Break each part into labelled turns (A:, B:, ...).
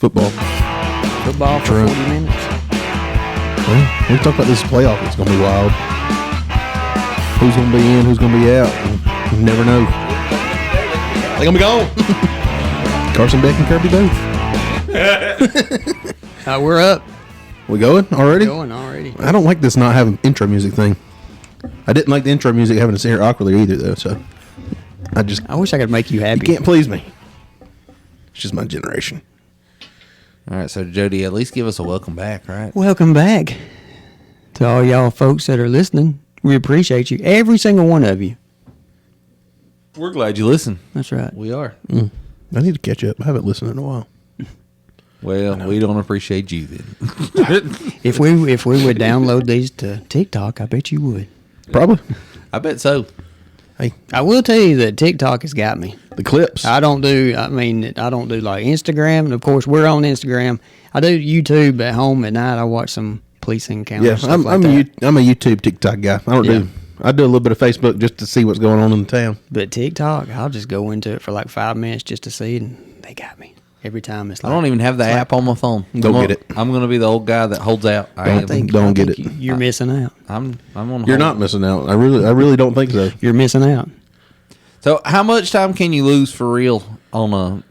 A: Football.
B: Football for
A: True.
B: 40 minutes.
A: Well, we talk about this playoff. It's going to be wild. Who's going to be in? Who's going to be out? You never know. They're going to be gone. Carson Beck and Kirby both.
B: We're up.
A: We going already?
B: Going already.
A: I don't like this not having intro music thing. I didn't like the intro music having to sit here awkwardly either, though. So
B: I wish I could make you
A: you
B: happy.
A: can't please me. It's just my generation.
C: All right, so Jody, at least give us a welcome back, right?
B: Welcome back to all y'all folks that are listening. We appreciate you, every single one of you.
C: We're glad you listen.
B: That's right.
C: We are.
A: I need to catch up. I haven't listened in a while.
C: Well, we don't appreciate you then.
B: If we would download these to TikTok, I bet you would.
A: Probably.
C: I bet so.
A: Hey,
B: I will tell you that TikTok has got me.
A: the clips.
B: I don't do like Instagram. And of course, we're on Instagram. I do YouTube at home at night. I watch some police encounters.
A: Yeah,
B: stuff
A: I'm
B: like that.
A: I'm a YouTube TikTok guy. I do a little bit of Facebook just to see what's going on in the town.
B: But TikTok, I'll just go into it for like 5 minutes just to see it, and they got me every time. It's
C: I
B: like
C: don't even have the app on my phone.
A: Don't get it.
C: I'm going to be the old guy that holds out.
A: Don't get it.
B: You're missing out.
C: I'm on.
A: You're not missing out. I really don't think so.
B: You're missing out.
C: So, how much time can you lose for real on a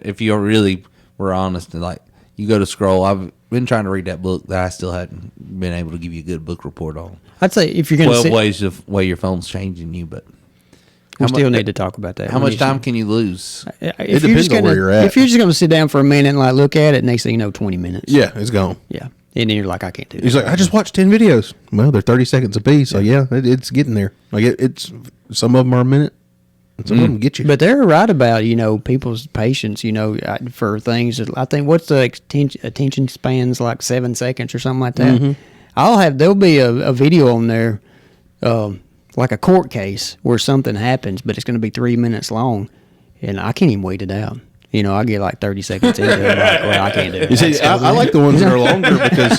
C: if you really were honest and like you go to scroll? I've been trying to read that book that I still hadn't been able to give you a good book report on.
B: I'd say if you're going to
C: 12
B: sit,
C: ways of way your phone's changing you, but
B: we
C: how
B: still
C: mu-
B: need to talk about that.
C: how much time can you lose?
B: If
A: depends on where you're at.
B: If you're just going to sit down for a minute and like look at it, next thing you know, 20 minutes.
A: Yeah, it's gone.
B: Yeah. And then you're like, I can't do
A: He's
B: this.
A: like, I just watched 10 videos. Well, they're 30 seconds apiece. So yeah, it's getting there. Like it's some of them are a minute, and some of them get you.
B: But they're right about, people's patience, for things. I think, what's the attention spans, like 7 seconds or something like that?
A: Mm-hmm.
B: There'll be a video on there, like a court case where something happens, but it's going to be 3 minutes long, and I can't even wait it out. I get like 30 seconds into it, like, well, I can't do it.
A: You see, I like the ones that are longer because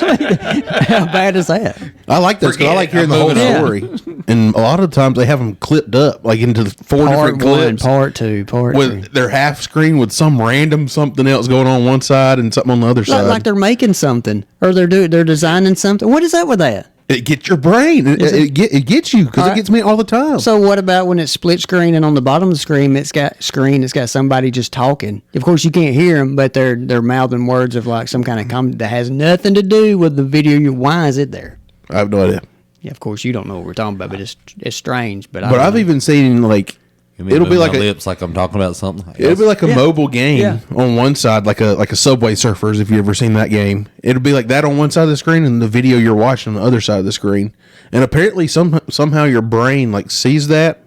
B: How bad is that?
A: I like those. 'Cause I like hearing the whole story, and a lot of times they have them clipped up like into 4
B: Part
A: different
B: one,
A: clips.
B: part two, part three.
A: With their half screen with some random something else going on one side and something on the other side.
B: Like they're making something, or they're designing something. What is that with that?
A: It gets your brain. It gets you because it gets me all the time.
B: So what about when it's split screen and on the bottom of the screen it's got somebody just talking? Of course you can't hear them, but they're mouthing words of like some kind of comment that has nothing to do with the video. Why is it there?
A: I have no idea.
B: Yeah, of course you don't know what we're talking about, but it's strange. But
A: I've even seen like it'll be like
C: lips like I'm talking about something.
A: it'll be like a mobile game
B: Yeah.
A: on one side, like a Subway Surfers. If you ever seen that game, it'll be like that on one side of the screen, and the video you're watching on the other side of the screen. And apparently, somehow your brain like sees that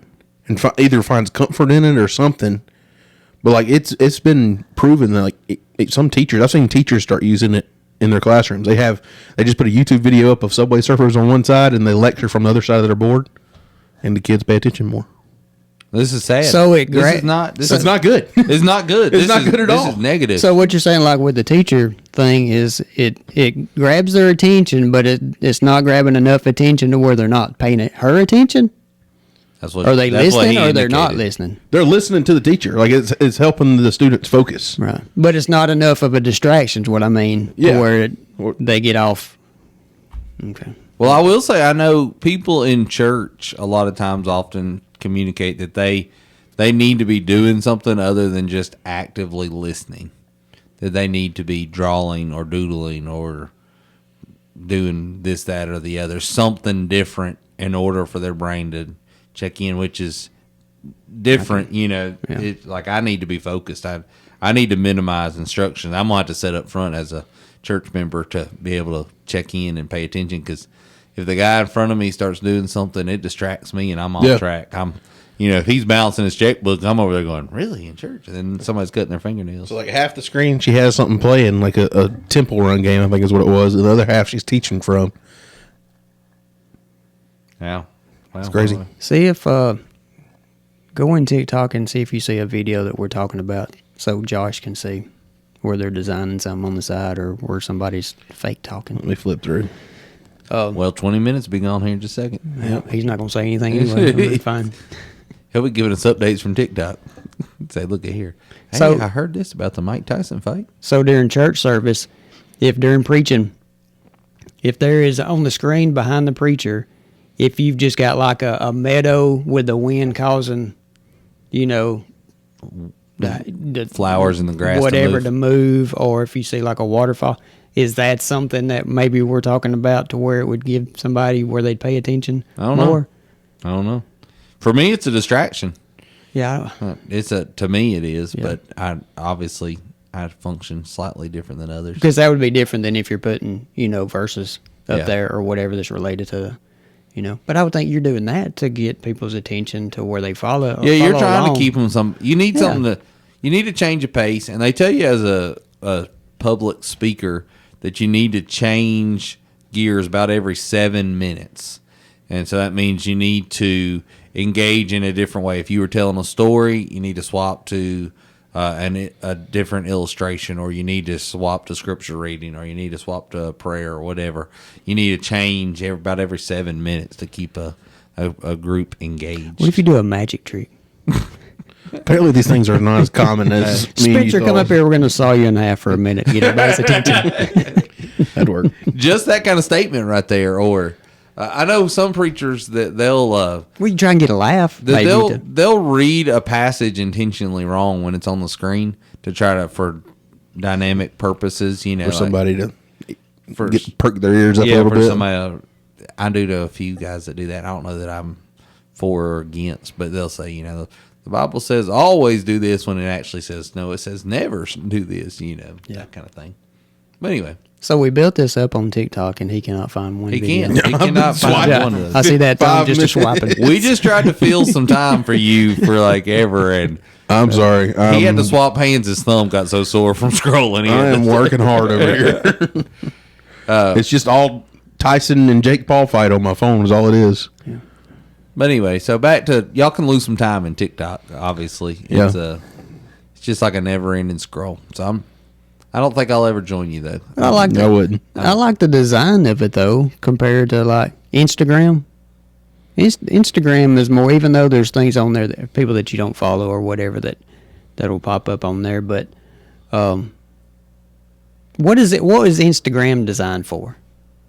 A: and either finds comfort in it or something. But like it's been proven that like some teachers, I've seen teachers start using it in their classrooms. They just put a YouTube video up of Subway Surfers on one side, and they lecture from the other side of their board, and the kids pay attention more.
C: This is sad.
B: So
C: This is not. This
A: That's
C: is
A: not good.
C: It's not good.
A: It's not good at all.
C: This is negative.
B: so what you're saying, like with the teacher thing, is it grabs their attention, but it's not grabbing enough attention to where they're not paying her attention.
C: that's what.
B: Are they
C: that's what
B: listening
C: he
B: or they're not
C: indicated.
B: listening?
A: They're listening to the teacher. Like it's helping the students focus.
B: Right. But it's not enough of a distraction is what I mean.
A: Yeah.
B: To where they get off. Okay.
C: Well, I will say I know people in church a lot of times often communicate that they need to be doing something other than just actively listening. That they need to be drawing or doodling or doing this, that, or the other, something different in order for their brain to check in, which is different. It's like I need to be focused. I need to minimize instructions. I'm gonna have to set up front as a church member to be able to check in and pay attention, because if the guy in front of me starts doing something, it distracts me and I'm off track. If he's balancing his checkbook, I'm over there going, really, in church? And then somebody's cutting their fingernails.
A: So like half the screen, she has something playing, like a Temple Run game, I think is what it was. And the other half, she's teaching from.
C: Yeah. Well,
A: It's crazy.
B: See if go in TikTok and see if you see a video that we're talking about, so Josh can see where they're designing something on the side or where somebody's fake talking.
A: Let me flip through.
C: Well, 20 minutes will be gone here in just a second.
B: Yep, he's not going to say anything anyway. So it'll be fine.
C: He'll be giving us updates from TikTok. Say, look at here. Hey,
B: So-
C: I heard this about the Mike Tyson fight.
B: So during church service, if during preaching, if there is on the screen behind the preacher, if you've just got like a meadow with the wind causing, you know, the
C: Flowers in the grass to
B: whatever
C: move.
B: to move, or if you see like a waterfall, is that something that maybe we're talking about to where it would give somebody where they'd pay attention
C: I don't know.
B: more?
C: I don't know. For me, it's a distraction.
B: Yeah,
C: To me it is, but I function slightly different than others.
B: because that would be different than if you're putting, you know, verses up
C: Yeah.
B: there or whatever that's related to, you know. But I would think you're doing that to get people's attention to where they follow.
C: Yeah, you're
B: follow
C: trying
B: along.
C: to keep them some. You need something to. You need to change a pace, and they tell you as a public speaker that you need to change gears about every 7 minutes, and so that means you need to engage in a different way. If you were telling a story, you need to swap to a different illustration, or you need to swap to scripture reading, or you need to swap to a prayer, or whatever. You need to change about every 7 minutes to keep a group engaged.
B: What if you do a magic trick?
A: Apparently, these things are not as common as me. and you
B: Spencer, come
A: thought.
B: up here. We're going to saw you in half for a minute. Get everybody's attention.
A: That'd work.
C: Just that kind of statement right there. Or I know some preachers that they'll
B: We can try and get a laugh.
C: that
B: maybe
C: they'll
B: to-
C: they'll read a passage intentionally wrong when it's on the screen to try to for dynamic purposes. You know,
A: For somebody to
C: for
A: perk their ears up a little
C: for
A: bit.
C: somebody. I do to a few guys that do that. I don't know that I'm for or against, but they'll say, you know, the Bible says always do this when it actually says no. It says never do this. You know, that kind of thing. But anyway,
B: So we built this up on TikTok, and he cannot find one
C: he
B: video.
C: can't. He cannot find
B: Yeah,
C: one of those.
B: I see that thumb
A: 5
B: just a
A: minutes.
B: swiping.
C: We just tried to fill some time for you for like ever, and
A: I'm sorry.
C: he had to swap hands. His thumb got so sore from scrolling. He
A: I
C: had
A: am
C: to-
A: working hard over here. It's just all Tyson and Jake Paul fight on my phone is all it is.
C: But anyway, so back to y'all can lose some time in TikTok. Obviously,
A: Yeah.
C: It's just like a never-ending scroll. So I don't think I'll ever join you though.
B: I like
A: I
B: that.
A: wouldn't.
B: I like the design of it though, compared to like Instagram. Instagram is more, even though there's things on there that people that you don't follow or whatever that'll pop up on there. But what is it? What is Instagram designed for?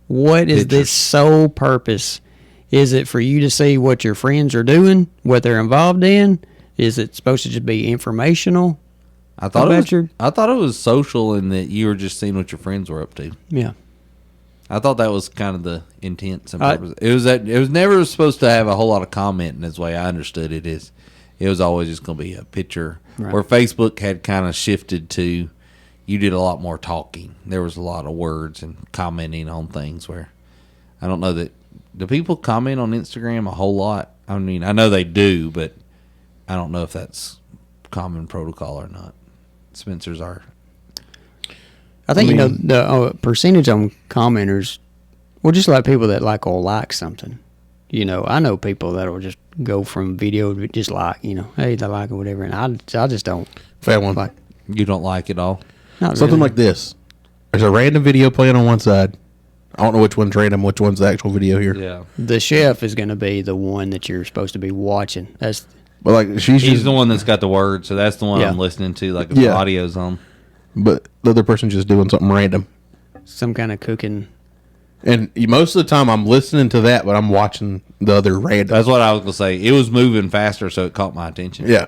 B: What is
C: Pictures.
B: this sole purpose? Is it for you to see what your friends are doing, what they're involved in? Is it supposed to just be informational?
C: I thought
B: about your-
C: I thought it was social in that you were just seeing what your friends were up to.
B: Yeah.
C: I thought that was kind of the intent and
B: I-
C: purpose. It was never supposed to have a whole lot of commenting. Is the way I understood it. Is it was always just going to be a picture.
B: Right.
C: Where Facebook had kind of shifted to, you did a lot more talking. There was a lot of words and commenting on things. Where I don't know that do people comment on Instagram a whole lot. I mean, I know they do, but I don't know if that's common protocol or not. Spencer's our
B: I think,
A: I
B: you know,
A: mean-
B: the percentage on commenters, well, just like people that like will like something. You know, I know people that will just go from video to just like, you know, hey, they like it, whatever. And I just don't
A: Fair one.
B: like,
C: you don't like it all.
B: not
A: Something
B: really.
A: like this. There's a random video playing on one side. I don't know which one's random, which one's the actual video here.
C: Yeah,
B: The chef is going to be the one that you're supposed to be watching. That's
A: But like she's
C: he's
A: just,
C: the one that's got the words, so that's the one
B: Yeah.
C: I'm listening to. Like if
A: Yeah.
C: the audio's on.
A: but the other person's just doing something random.
B: some kind of cooking.
A: And most of the time I'm listening to that, but I'm watching the other random.
C: That's what I was gonna say. It was moving faster, so it caught my attention.
A: Yeah.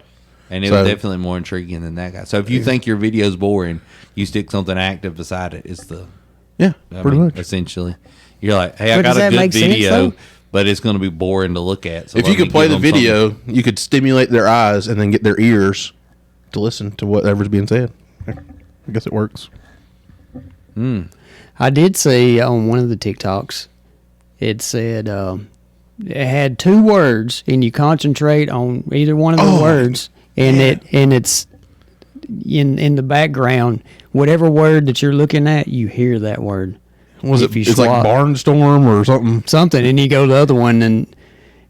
C: and it
A: So-
C: was definitely more intriguing than that guy. So if you think your video's boring, you stick something active beside it. It's the
A: Yeah,
C: I
A: pretty
C: mean,
A: much.
C: essentially. You're like, hey, I
B: But
C: got
B: does
C: a
B: that
C: good
B: make sense,
C: video,
B: though?
C: but it's going to be boring to look at. So
A: If
C: let
A: you
C: me
A: could play
C: give
A: the
C: them
A: video,
C: something.
A: you could stimulate their eyes and then get their ears to listen to whatever's being said. I guess it works.
B: I did see on one of the TikToks, it said it had two words, and you concentrate on either one of the
A: Oh,
B: words, and it's in the background. Whatever word that you're looking at, you hear that word.
A: Was
B: If
A: it?
B: you
A: It's like
B: swap-
A: Barnstorm or something.
B: Something, and you go to the other one, and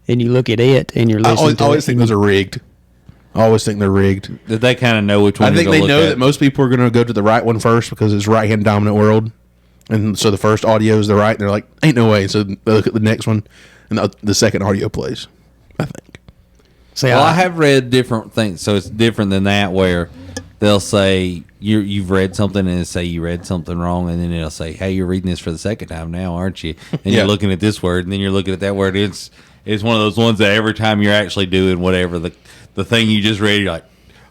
B: you look at it, and you're
A: I
B: listening
A: always,
B: to
A: always
B: it.
A: think those are rigged. I always think they're rigged.
C: Did they kind of know which one
A: I think
C: to
A: they
C: go
A: know
C: look at?
A: that most people are going to go to the right one first because it's right hand dominant world, and so the first audio is the right. And they're like, "Ain't no way." So they look at the next one, and the second audio plays. I think.
B: See,
C: Well, I have read different things, so it's different than that where they'll say you've read something and it'll say you read something wrong, and then it'll say, "Hey, you're reading this for the second time now, aren't you?" And
A: Yeah.
C: you're looking at this word, and then you're looking at that word. It's one of those ones that every time you're actually doing whatever the thing you just read, you're like,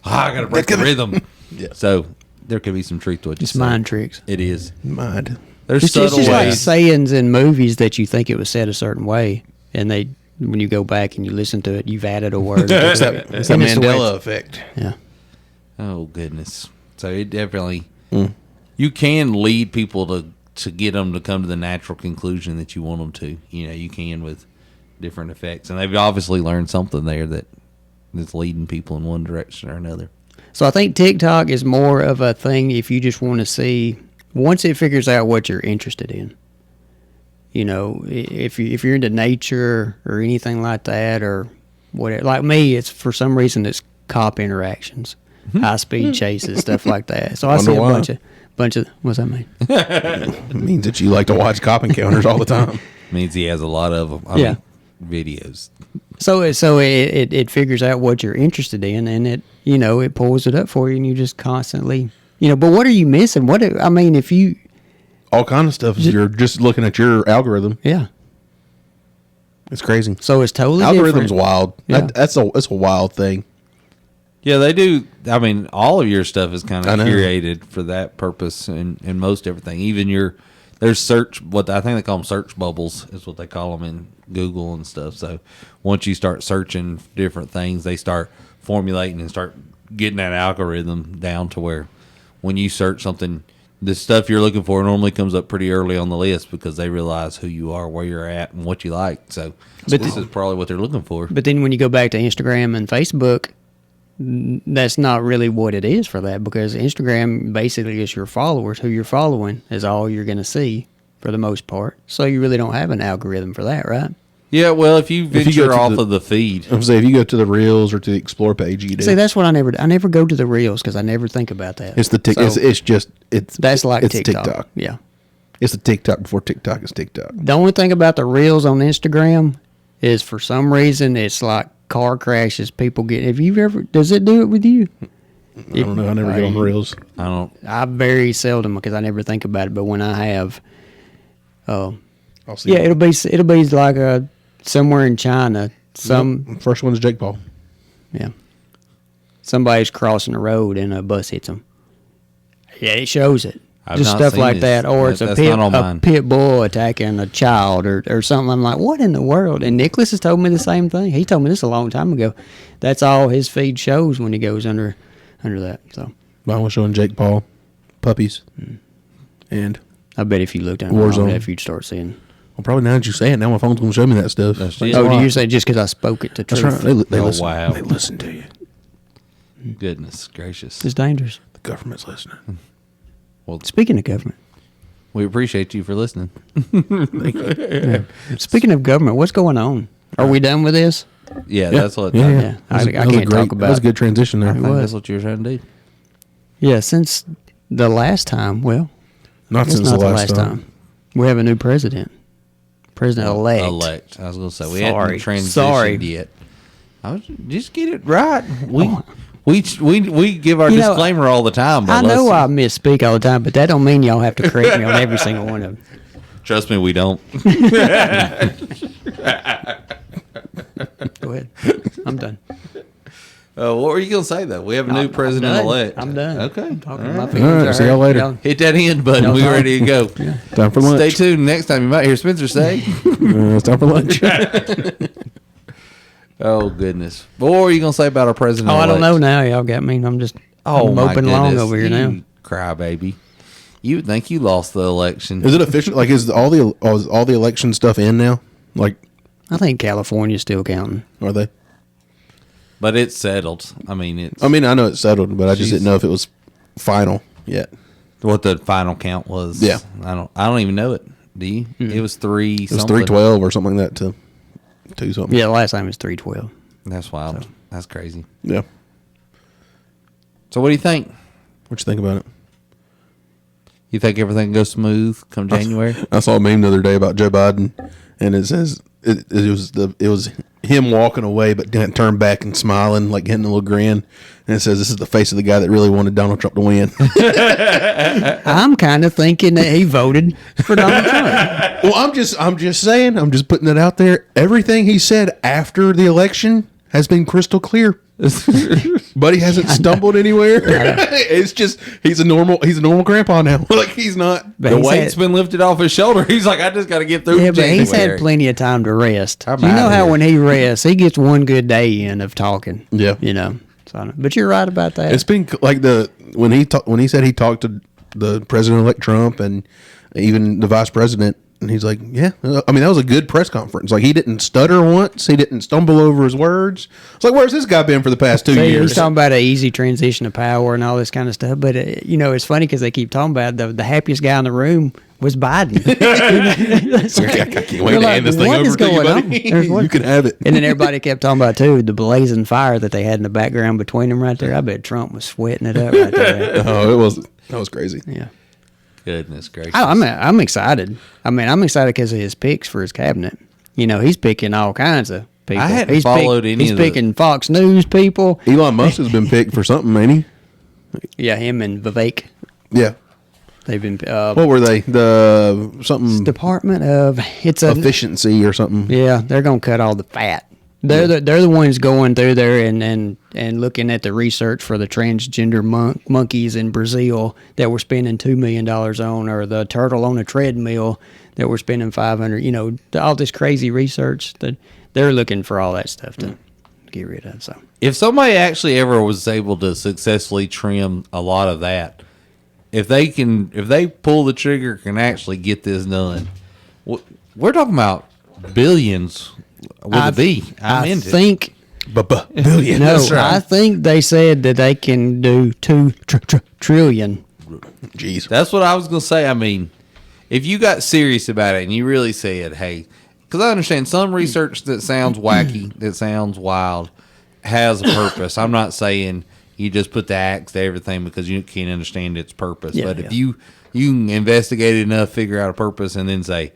C: I got to break the rhythm.
A: Yeah.
C: So there could be some truth to what you
B: It's
C: say.
B: mind tricks.
C: It is.
A: Mind.
C: There's
B: It's
C: subtle
B: just like
C: ways.
B: sayings in movies that you think it was said a certain way, and when you go back and you listen to it, you've added a word.
A: It's that
B: And it's the way
A: Mandela
B: it's-
A: effect.
B: Yeah.
C: Oh goodness! So it definitely you can lead people to get them to come to the natural conclusion that you want them to. You can with different effects, and they've obviously learned something there that's leading people in one direction or another.
B: So I think TikTok is more of a thing if you just want to see, once it figures out what you're interested in. If you're into nature or anything like that, or whatever. Like me, it's for some reason it's cop interactions, high speed chases, stuff like that. So I see a
A: Wonder why.
B: bunch of what's that mean?
A: It means that you like to watch cop encounters all the time.
C: Means he has a lot of them.
B: Yeah.
C: Videos.
B: So it figures out what you're interested in, and it pulls it up for you, and you just constantly But what are you missing? If you
A: All kind of stuff. You're just looking at your algorithm.
B: yeah.
A: It's crazy.
B: So it's totally
A: Algorithm's
B: different.
A: wild.
B: Yeah.
A: That's a wild thing.
C: Yeah, they do. I mean, all of your stuff is kind
A: I
C: of
A: know.
C: curated for that purpose, and most everything. Even there's search. What I think they call them search bubbles is what they call them in Google and stuff. So once you start searching different things, they start formulating and start getting that algorithm down to where when you search something, the stuff you're looking for normally comes up pretty early on the list because they realize who you are, where you're at, and what you like. So this is probably what they're looking for.
B: But then when you go back to Instagram and Facebook, that's not really what it is for that, because Instagram basically is your followers. Who you're following is all you're going to see for the most part. So you really don't have an algorithm for that, right?
C: Yeah, well, if you
A: If you
C: venture
A: go to
C: off
A: the-
C: of the feed,
A: I'm saying if you go to the Reels or to the Explore page, you do.
B: See, that's what I never go to the Reels because I never think about that.
A: It's the
B: So that's like
A: it's
B: TikTok. Yeah.
A: It's the TikTok before TikTok is TikTok.
B: The only thing about the Reels on Instagram is for some reason it's like car crashes. People get. Does it do it with you?
A: I don't know. I never get on Reels.
C: I don't.
B: I very seldom, because I never think about it. But when I have,
A: I'll see.
B: yeah, it'll be like somewhere in China.
A: First one is Jake Paul.
B: Yeah, somebody's crossing the road and a bus hits them. Yeah, it shows it.
C: I've
B: Just
C: not
B: stuff
C: seen
B: like
C: this.
B: that, or it's
C: That's not on
B: a
C: mine.
B: pit bull attacking a child or something. I'm like, what in the world? And Nicholas has told me the same thing. He told me this a long time ago. That's all his feed shows when he goes under that. So
A: Mine was showing Jake Paul, puppies, and
B: I bet if you looked under
A: Warzone.
B: that, you'd start seeing.
A: well, probably now that you say it, now my phone's gonna show me that stuff.
C: That's it.
B: Oh, do you say just because I spoke it to
A: That's
B: truth?
A: right. They
C: Oh,
A: listen.
C: wow.
A: They listen to you.
C: Goodness gracious.
B: It's dangerous.
A: The government's listening.
B: Speaking of government,
C: We appreciate you for listening.
B: speaking of government, what's going on? Are we done with this?
C: Yeah, that's what.
B: Yeah. I can't talk about
A: That was a
B: it.
A: good transition there.
C: I think that's what you were trying to do.
B: Yeah, since the last time, well,
A: Not
B: it's
A: since
B: not
A: the last time.
B: we have a new president elect.
C: Elect. I was gonna say we
B: Sorry.
C: hadn't transitioned
B: Sorry.
C: yet. I was just get it right. We give our
B: You know,
C: disclaimer all the time. But
B: I know
C: let's-
B: I misspeak all the time, but that don't mean y'all have to correct me on every single one of them.
C: Trust me, we don't.
B: Go ahead. I'm done.
C: What were you gonna say though? We have a new president elect.
B: I'm done.
C: Okay.
B: I'm talking.
C: All
B: My
C: right.
B: feelings
A: All right,
B: are
A: see y'all
B: hurt.
A: later.
B: Y'all-
C: Hit that end button.
B: No,
C: We're
B: no.
C: ready to go.
A: Time for lunch.
C: Stay tuned. Next time you might hear Spencer say,
A: It's time for lunch.
C: "Oh goodness." What were you gonna say about our president?
B: Oh, I don't
C: elect?
B: know now. Y'all got me. I'm just
C: Oh, my
B: moping along
C: goodness.
B: over here
C: You
B: now.
C: cry baby. You would think you lost the election.
A: Is it official? Like, is all the election stuff in now? Like,
B: I think California's still counting.
A: are they?
C: But it's settled. I mean, it's
A: I mean, I know it's settled, but I just
C: Jeez.
A: didn't know if it was final yet.
C: what the final count was.
A: Yeah.
C: I don't even know it. Do you? It was 3.
A: It was 312 or something like that to 2 something.
B: Yeah, the last time it was 312.
C: That's wild. That's crazy.
A: Yeah.
C: So what do you think?
A: What you think about it?
C: You think everything goes smooth come January?
A: I saw a meme the other day about Joe Biden, and it says it was him walking away, but didn't turn back and smiling, like getting a little grin. And it says, "This is the face of the guy that really wanted Donald Trump to win."
B: I'm kind of thinking that he voted for Donald Trump.
A: Well, I'm just saying, I'm just putting it out there. Everything he said after the election has been crystal clear. But he hasn't stumbled anywhere. It's just he's a normal grandpa now. Like he's not.
B: But
C: The
B: he's
C: weight's
B: had-
C: been lifted off his shoulder. He's like, I just got to get through.
B: Yeah, but he's
C: January.
B: had plenty of time to rest.
C: I'm
B: You know
C: outta
B: how
C: here.
B: when he rests, he gets one good day in of talking.
A: Yeah.
B: You know. So, but you're right about that.
A: It's been like when he said he talked to the president-elect Trump and even the vice president, and he's like, yeah, I mean that was a good press conference. Like he didn't stutter once, he didn't stumble over his words. It's like, where's this guy been for the past 2
B: See,
A: years?
B: he's talking about an easy transition of power and all this kind of stuff. But it's funny because they keep talking about the happiest guy in the room was Biden. It's like-
A: I can't wait
B: they're
A: to
B: like,
A: hand this thing
B: what is
A: over to you,
B: going on?
A: buddy.
B: There's what-
A: You can have it.
B: And then everybody kept talking about too the blazing fire that they had in the background between them right there. I bet Trump was sweating it up right there.
A: Oh, that was crazy.
B: Yeah.
C: Goodness gracious.
B: I'm excited. I mean, I'm excited because of his picks for his cabinet. He's picking all kinds of people.
C: I hadn't
B: he's
C: followed any
B: He's
C: of the-
B: picking Fox News people.
A: Elon Musk has been picked for something, ain't he?
B: Yeah, him and Vivek.
A: Yeah.
B: They've been
A: What were they? The something
B: Department of
A: efficiency or something.
B: Yeah, they're gonna cut all the fat. They're the ones going through there and looking at the research for the transgender monkeys in Brazil that we're spending $2 million on, or the turtle on a treadmill that we're spending 500. All this crazy research that they're looking for all that stuff to get rid of. So
C: If somebody actually ever was able to successfully trim a lot of that, if they pull the trigger, can actually get this done, we're talking about billions with a B. I'm
B: I
C: into it.
B: think
A: Billion.
B: no,
A: That's right.
B: I think they said that they can do 2 trillion.
A: Jeez.
C: That's what I was going to say. I mean, if you got serious about it and you really said, hey, because I understand some research that sounds wacky, that sounds wild, has a purpose. I'm not saying you just put the axe to everything because you can't understand its purpose.
B: Yeah,
C: but
B: yeah.
C: if you can investigate it enough, figure out a purpose, and then say,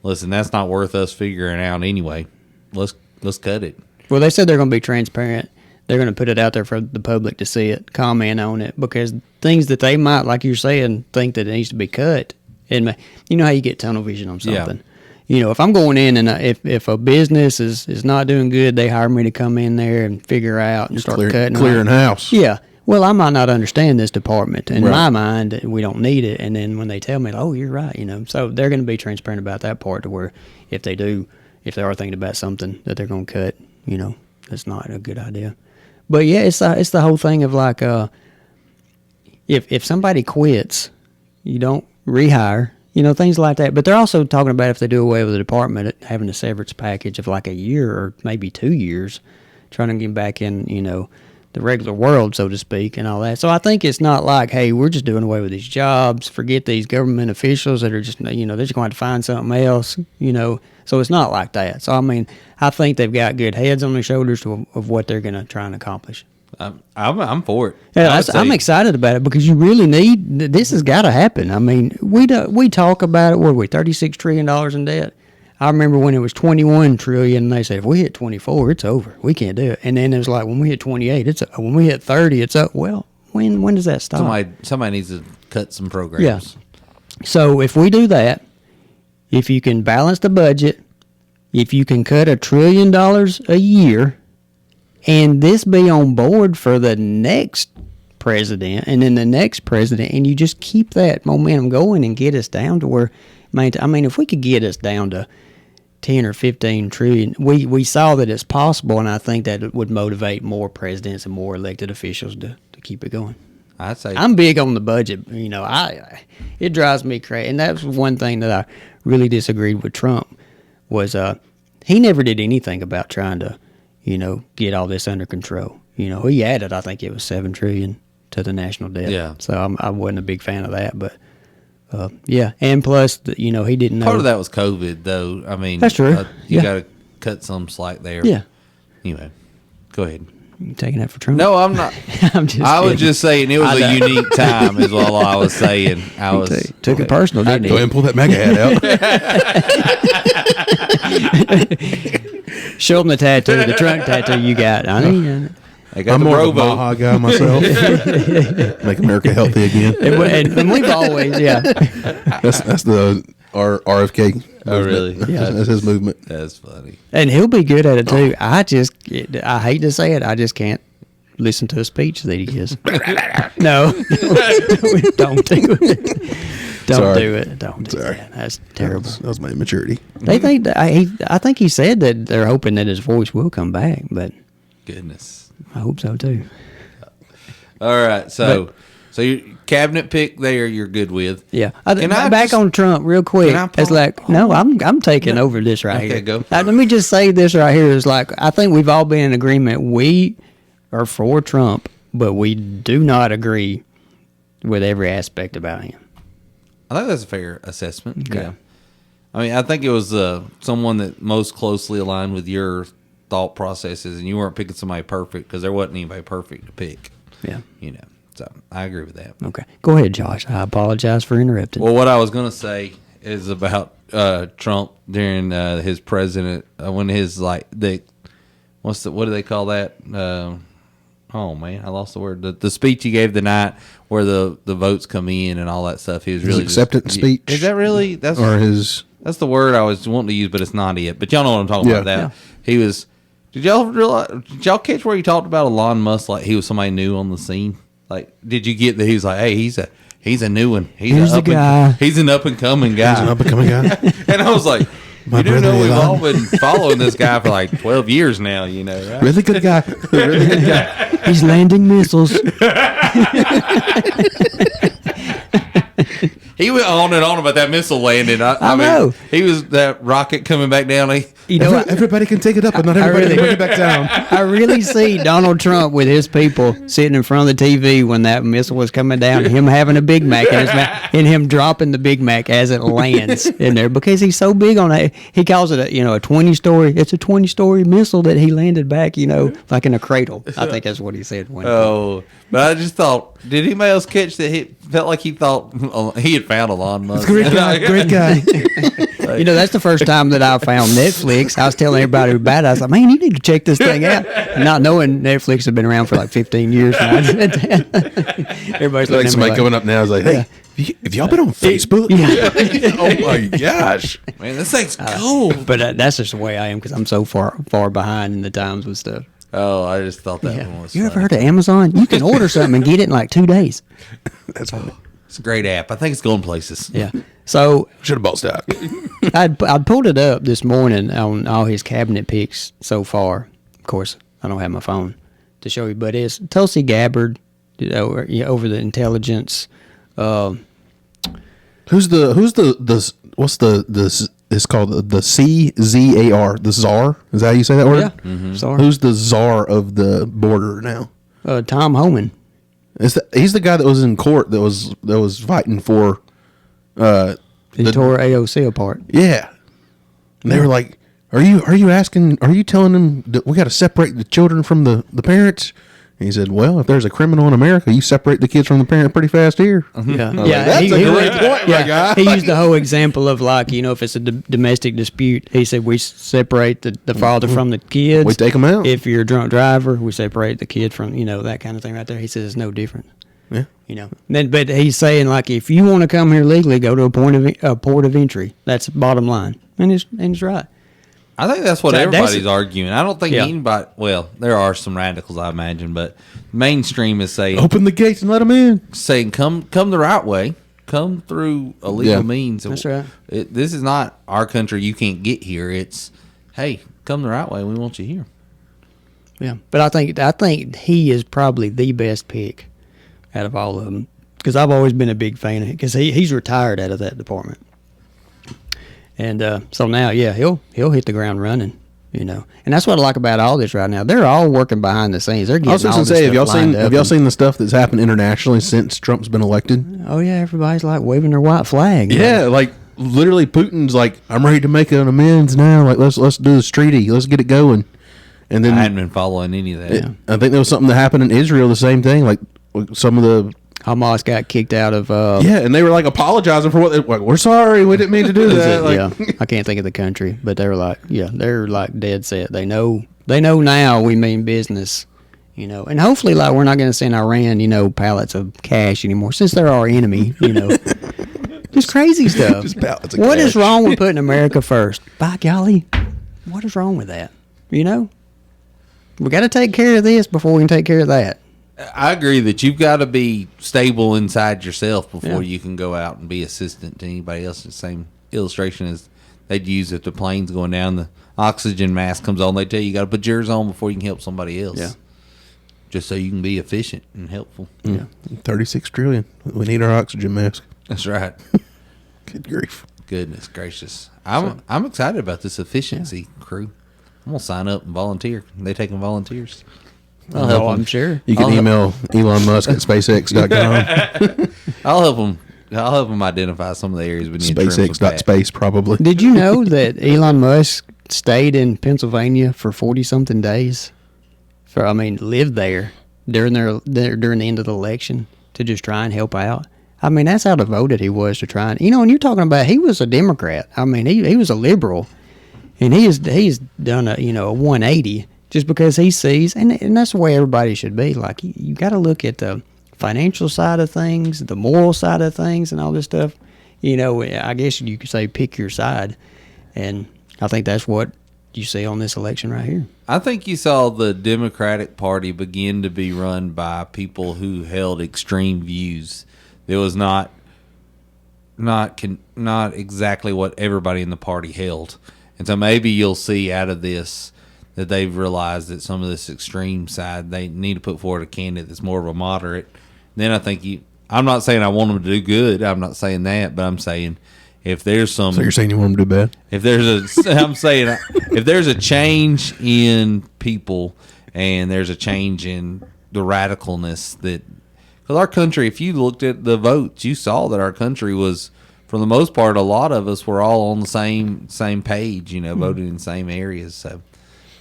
C: listen, that's not worth us figuring out anyway. Let's cut it.
B: Well, they said they're going to be transparent. They're going to put it out there for the public to see it, comment on it, because things that they might, like you're saying, think that it needs to be cut. And you know how you get tunnel vision on
C: Yeah.
B: something. If I'm going in and if a business is not doing good, they hire me to come in there and figure out and start cutting.
A: Clearing house.
B: Yeah. Well, I might not understand this department. In
A: Right.
B: my mind, we don't need it. And then when they tell me, oh, you're right, so they're going to be transparent about that part to where if they are thinking about something that they're going to cut, that's not a good idea. But yeah, it's the whole thing of like, if somebody quits, you don't rehire, things like that. But they're also talking about if they do away with the department, having a severance package of like a year or maybe 2 years, trying to get back in, the regular world, so to speak, and all that. So I think it's not like, hey, we're just doing away with these jobs, forget these government officials that are just, they're just going to have to find something else, So it's not like that. So, I mean, I think they've got good heads on their shoulders of what they're going to try and accomplish.
C: I'm for it.
B: Yeah, I'm excited about it because you really need, this has got to happen. I mean, we talk about it, what are we, $36 trillion in debt? I remember when it was 21 trillion, and they said, if we hit 24, it's over. We can't do it. And then it was like, when we hit 28, when we hit 30, it's up. Well, when does that stop?
C: Somebody needs to cut some programs.
B: Yeah. So if we do that, if you can balance the budget, if you can cut $1 trillion a year, and this be on board for the next president and then the next president, and you just keep that momentum going and get us down to where, I mean, if we could get us down to 10 or 15 trillion, we saw that it's possible, and I think that it would motivate more presidents and more elected officials to keep it going.
C: I'd say
B: I'm big on the budget. It drives me crazy, and that's one thing that I really disagreed with Trump was he never did anything about trying to, get all this under control. He added, I think it was $7 trillion to the national debt.
C: Yeah.
B: So I wasn't a big fan of that, but yeah, and plus, he didn't know.
C: part of that was COVID, though. I mean,
B: That's true.
C: You
B: Yeah.
C: got to cut some slack there.
B: Yeah.
C: Anyway, go ahead.
B: You taking that for Trump?
C: No, I'm not.
B: I'm just
C: I was
B: kidding.
C: just saying it was a unique time, is all I was saying. I was
B: Took it personal, didn't
A: Go ahead
B: he?
A: and pull that MAGA hat out.
B: Show him the tattoo, the trunk tattoo you got. I mean,
C: I got
A: I'm
C: the
A: more of a
C: Brovo.
A: Baja guy myself. Make America healthy again.
B: and we've always, yeah.
A: That's the RFK.
C: Oh,
A: movement.
C: really?
B: Yeah.
A: That's his movement.
C: That's funny.
B: And he'll be good at it too. I hate to say it, I just can't listen to a speech that he gives. No, don't do it. Don't
A: Sorry.
B: do it. Don't do
A: Sorry.
B: that. That's terrible.
A: That was my immaturity.
B: They think that I think he said that they're hoping that his voice will come back, but
C: Goodness.
B: I hope so too.
C: All right. So your cabinet pick there, you're good with.
B: Yeah.
C: Can I
B: Back
C: just-
B: on Trump real quick.
C: Can I
B: It's like, no, I'm taking over this right
C: Okay,
B: here.
C: go.
B: Let me just say this right here is like, I think we've all been in agreement. We are for Trump, but we do not agree with every aspect about him.
C: I think that's a fair assessment.
B: Okay.
C: Yeah. I mean, I think it was someone that most closely aligned with your thought processes, and you weren't picking somebody perfect because there wasn't anybody perfect to pick.
B: Yeah.
C: You know, so I agree with that.
B: Okay. Go ahead, Josh. I apologize for interrupting.
C: Well, what I was going to say is about Trump during his president when his what do they call that? Oh man, I lost the word. The speech he gave the night where the votes come in and all that stuff. He was
A: His
C: really
A: acceptance speech?
C: Is that really that's
A: Or
C: the word I was wanting to use, but it's not it. But y'all know what I'm talking
A: Yeah.
C: about. That
B: Yeah.
C: he was. Did y'all catch where he talked about Elon Musk like he was somebody new on the scene? Like, did you get that he was like, hey, he's a new one.
B: Here's the guy.
C: He's an up and coming guy.
A: he's an up-and-coming guy.
C: And I was like,
A: My
C: you do
A: brother
C: know we've
A: Elon.
C: all been following this guy for like 12 years now, you know, right?
A: Really good guy. Really good guy.
B: He's landing missiles.
C: He went on and on about that missile landing. I mean,
B: know.
C: he was that rocket coming back down.
B: You know,
A: Everybody can take it up, but not everybody
B: really-
A: can bring it back down.
B: I really see Donald Trump with his people sitting in front of the TV when that missile was coming down, him having a Big Mac in his mouth, and him dropping the Big Mac as it lands in there because he's so big on that. He calls it a 20-story. It's a 20-story missile that he landed back, like in a cradle. I think that's what he said.
C: Oh, but I just thought, did anybody else catch that? He felt like he thought he had found Elon Musk.
A: Great guy. Great guy.
B: That's the first time that I found Netflix. I was telling everybody about it. I was like, man, you need to check this thing out. Not knowing Netflix had been around for like 15 years now. Everybody's
A: Like
B: looking
A: somebody
B: at me
A: coming up now is like, hey, have y'all been on Facebook? Oh my gosh.
C: Man, this thing's cool.
B: But that's just the way I am because I'm so far behind in the times with stuff.
C: Oh, I just thought that one was
B: You ever
C: funny.
B: heard of Amazon? You can order something and get it in like 2 days.
A: That's funny.
C: It's a great app. I think it's going places.
B: Yeah. So
A: Should have bought stock.
B: I'd pulled it up this morning on all his cabinet picks so far. Of course, I don't have my phone to show you, but it's Tulsi Gabbard over the intelligence.
A: Who's the what's the it's called the CZAR, the czar? Is that how you say that word?
B: Yeah. Sorry.
A: Who's the czar of the border now?
B: Tom Homan.
A: He's the guy that was in court that was fighting for
B: He tore AOC apart.
A: yeah. And they were like, are you telling them that we got to separate the children from the parents? And he said, well, if there's a criminal in America, you separate the kids from the parent pretty fast here.
B: Yeah,
A: like, that's a great point, my guy.
B: He used the whole example of like, if it's a domestic dispute, he said we separate the father from the kids.
A: We take them out.
B: If you're a drunk driver, we separate the kid from that kind of thing right there. He says it's no different.
A: Yeah.
B: Then, but he's saying like if you want to come here legally, go to a port of entry. That's the bottom line, and it's right.
C: I think that's what
B: So that's-
C: everybody's arguing. I don't think
B: Yeah.
C: anybody. Well, there are some radicals, I imagine, but mainstream is saying
A: Open the gates and let them in.
C: come the right way, come through a legal
A: Yeah.
C: means.
B: That's right.
C: This is not our country. You can't get here. It's hey, come the right way. We want you here.
B: Yeah, but I think he is probably the best pick out of all of them because I've always been a big fan of him because he's retired out of that department, and so now he'll hit the ground running, and that's what I like about all this right now. They're all working behind the scenes. They're getting
A: I was just
B: all
A: gonna
B: this
A: say,
B: stuff
A: have y'all seen the stuff that's happened internationally since Trump's been elected?
B: Oh yeah, everybody's like waving their white flag.
A: Yeah, like literally Putin's like, I'm ready to make an amends now. Like let's do this treaty. Let's get it going. And
C: I
A: then
C: hadn't been following any of that.
A: I think there was something that happened in Israel, the same thing. Like some of the
B: Hamas got kicked out of.
A: and they were like apologizing for what they, like, we're sorry, we didn't mean to do that. Like,
B: yeah, I can't think of the country, but they were like, they're like dead set. They know now we mean business, and hopefully, like, we're not going to send Iran, pallets of cash anymore since they're our enemy, Just crazy stuff.
A: Just pallets of
B: What is
A: cash.
B: wrong with putting America first? By golly, what is wrong with that? We got to take care of this before we can take care of that.
C: I agree that you've got to be stable inside yourself before
B: Yeah.
C: you can go out and be assistant to anybody else. The same illustration as they'd use if the plane's going down, the oxygen mask comes on. They tell you got to put yours on before you can help somebody else.
B: Yeah.
C: Just so you can be efficient and helpful.
B: Yeah.
A: 36 trillion. We need our oxygen mask.
C: That's right.
A: Good grief.
C: Goodness gracious. I'm excited about this efficiency crew. I'm going to sign up and volunteer. They taking volunteers. I'll help 'em.
B: I'm sure.
A: You can
C: I'll-
A: email Elon Musk at SpaceX.com.
C: I'll help them. I'll help them identify some of the areas we need to trim some fat.
A: SpaceX.space, probably.
B: Did you know that Elon Musk stayed in Pennsylvania for 40-something days? Lived there during during the end of the election to just try and help out. That's how devoted he was to trying. And you're talking about he was a Democrat. He was a liberal, and he's done a 180 just because he sees, and that's the way everybody should be. Like you got to look at the financial side of things, the moral side of things, and all this stuff. I guess you could say pick your side, and I think that's what you see on this election right here.
C: I think you saw the Democratic Party begin to be run by people who held extreme views. It was not exactly what everybody in the party held. And so maybe you'll see out of this that they've realized that some of this extreme side, they need to put forward a candidate that's more of a moderate. Then I think I'm not saying I want them to do good. I'm not saying that, but I'm saying if there's some...
A: So you're saying you want them to do bad?
C: If there's if there's a change in people and there's a change in the radicalness that, because our country, if you looked at the votes, you saw that our country was, for the most part, a lot of us were all on the same page, voting in the same areas. So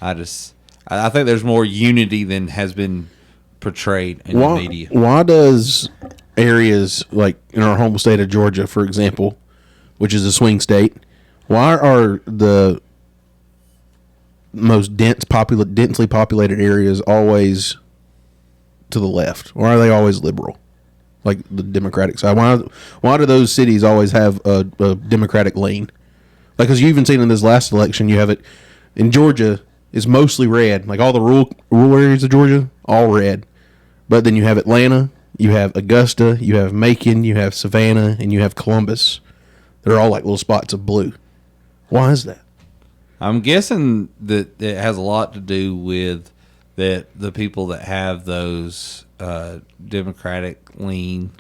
C: I think there's more unity than has been portrayed in the media.
A: Why does areas like in our home state of Georgia, for example, which is a swing state, why are the most densely populated areas always to the left? Why are they always liberal, like the Democratic side? Why do those cities always have a Democratic lean? Like, because you even seen in this last election, you have it in Georgia. It's mostly red, like all the rural areas of Georgia, all red. But then you have Atlanta, you have Augusta, you have Macon, you have Savannah, and you have Columbus. They're all like little spots of blue. Why is that?
C: I'm guessing that it has a lot to do with that the people that have those Democratic lean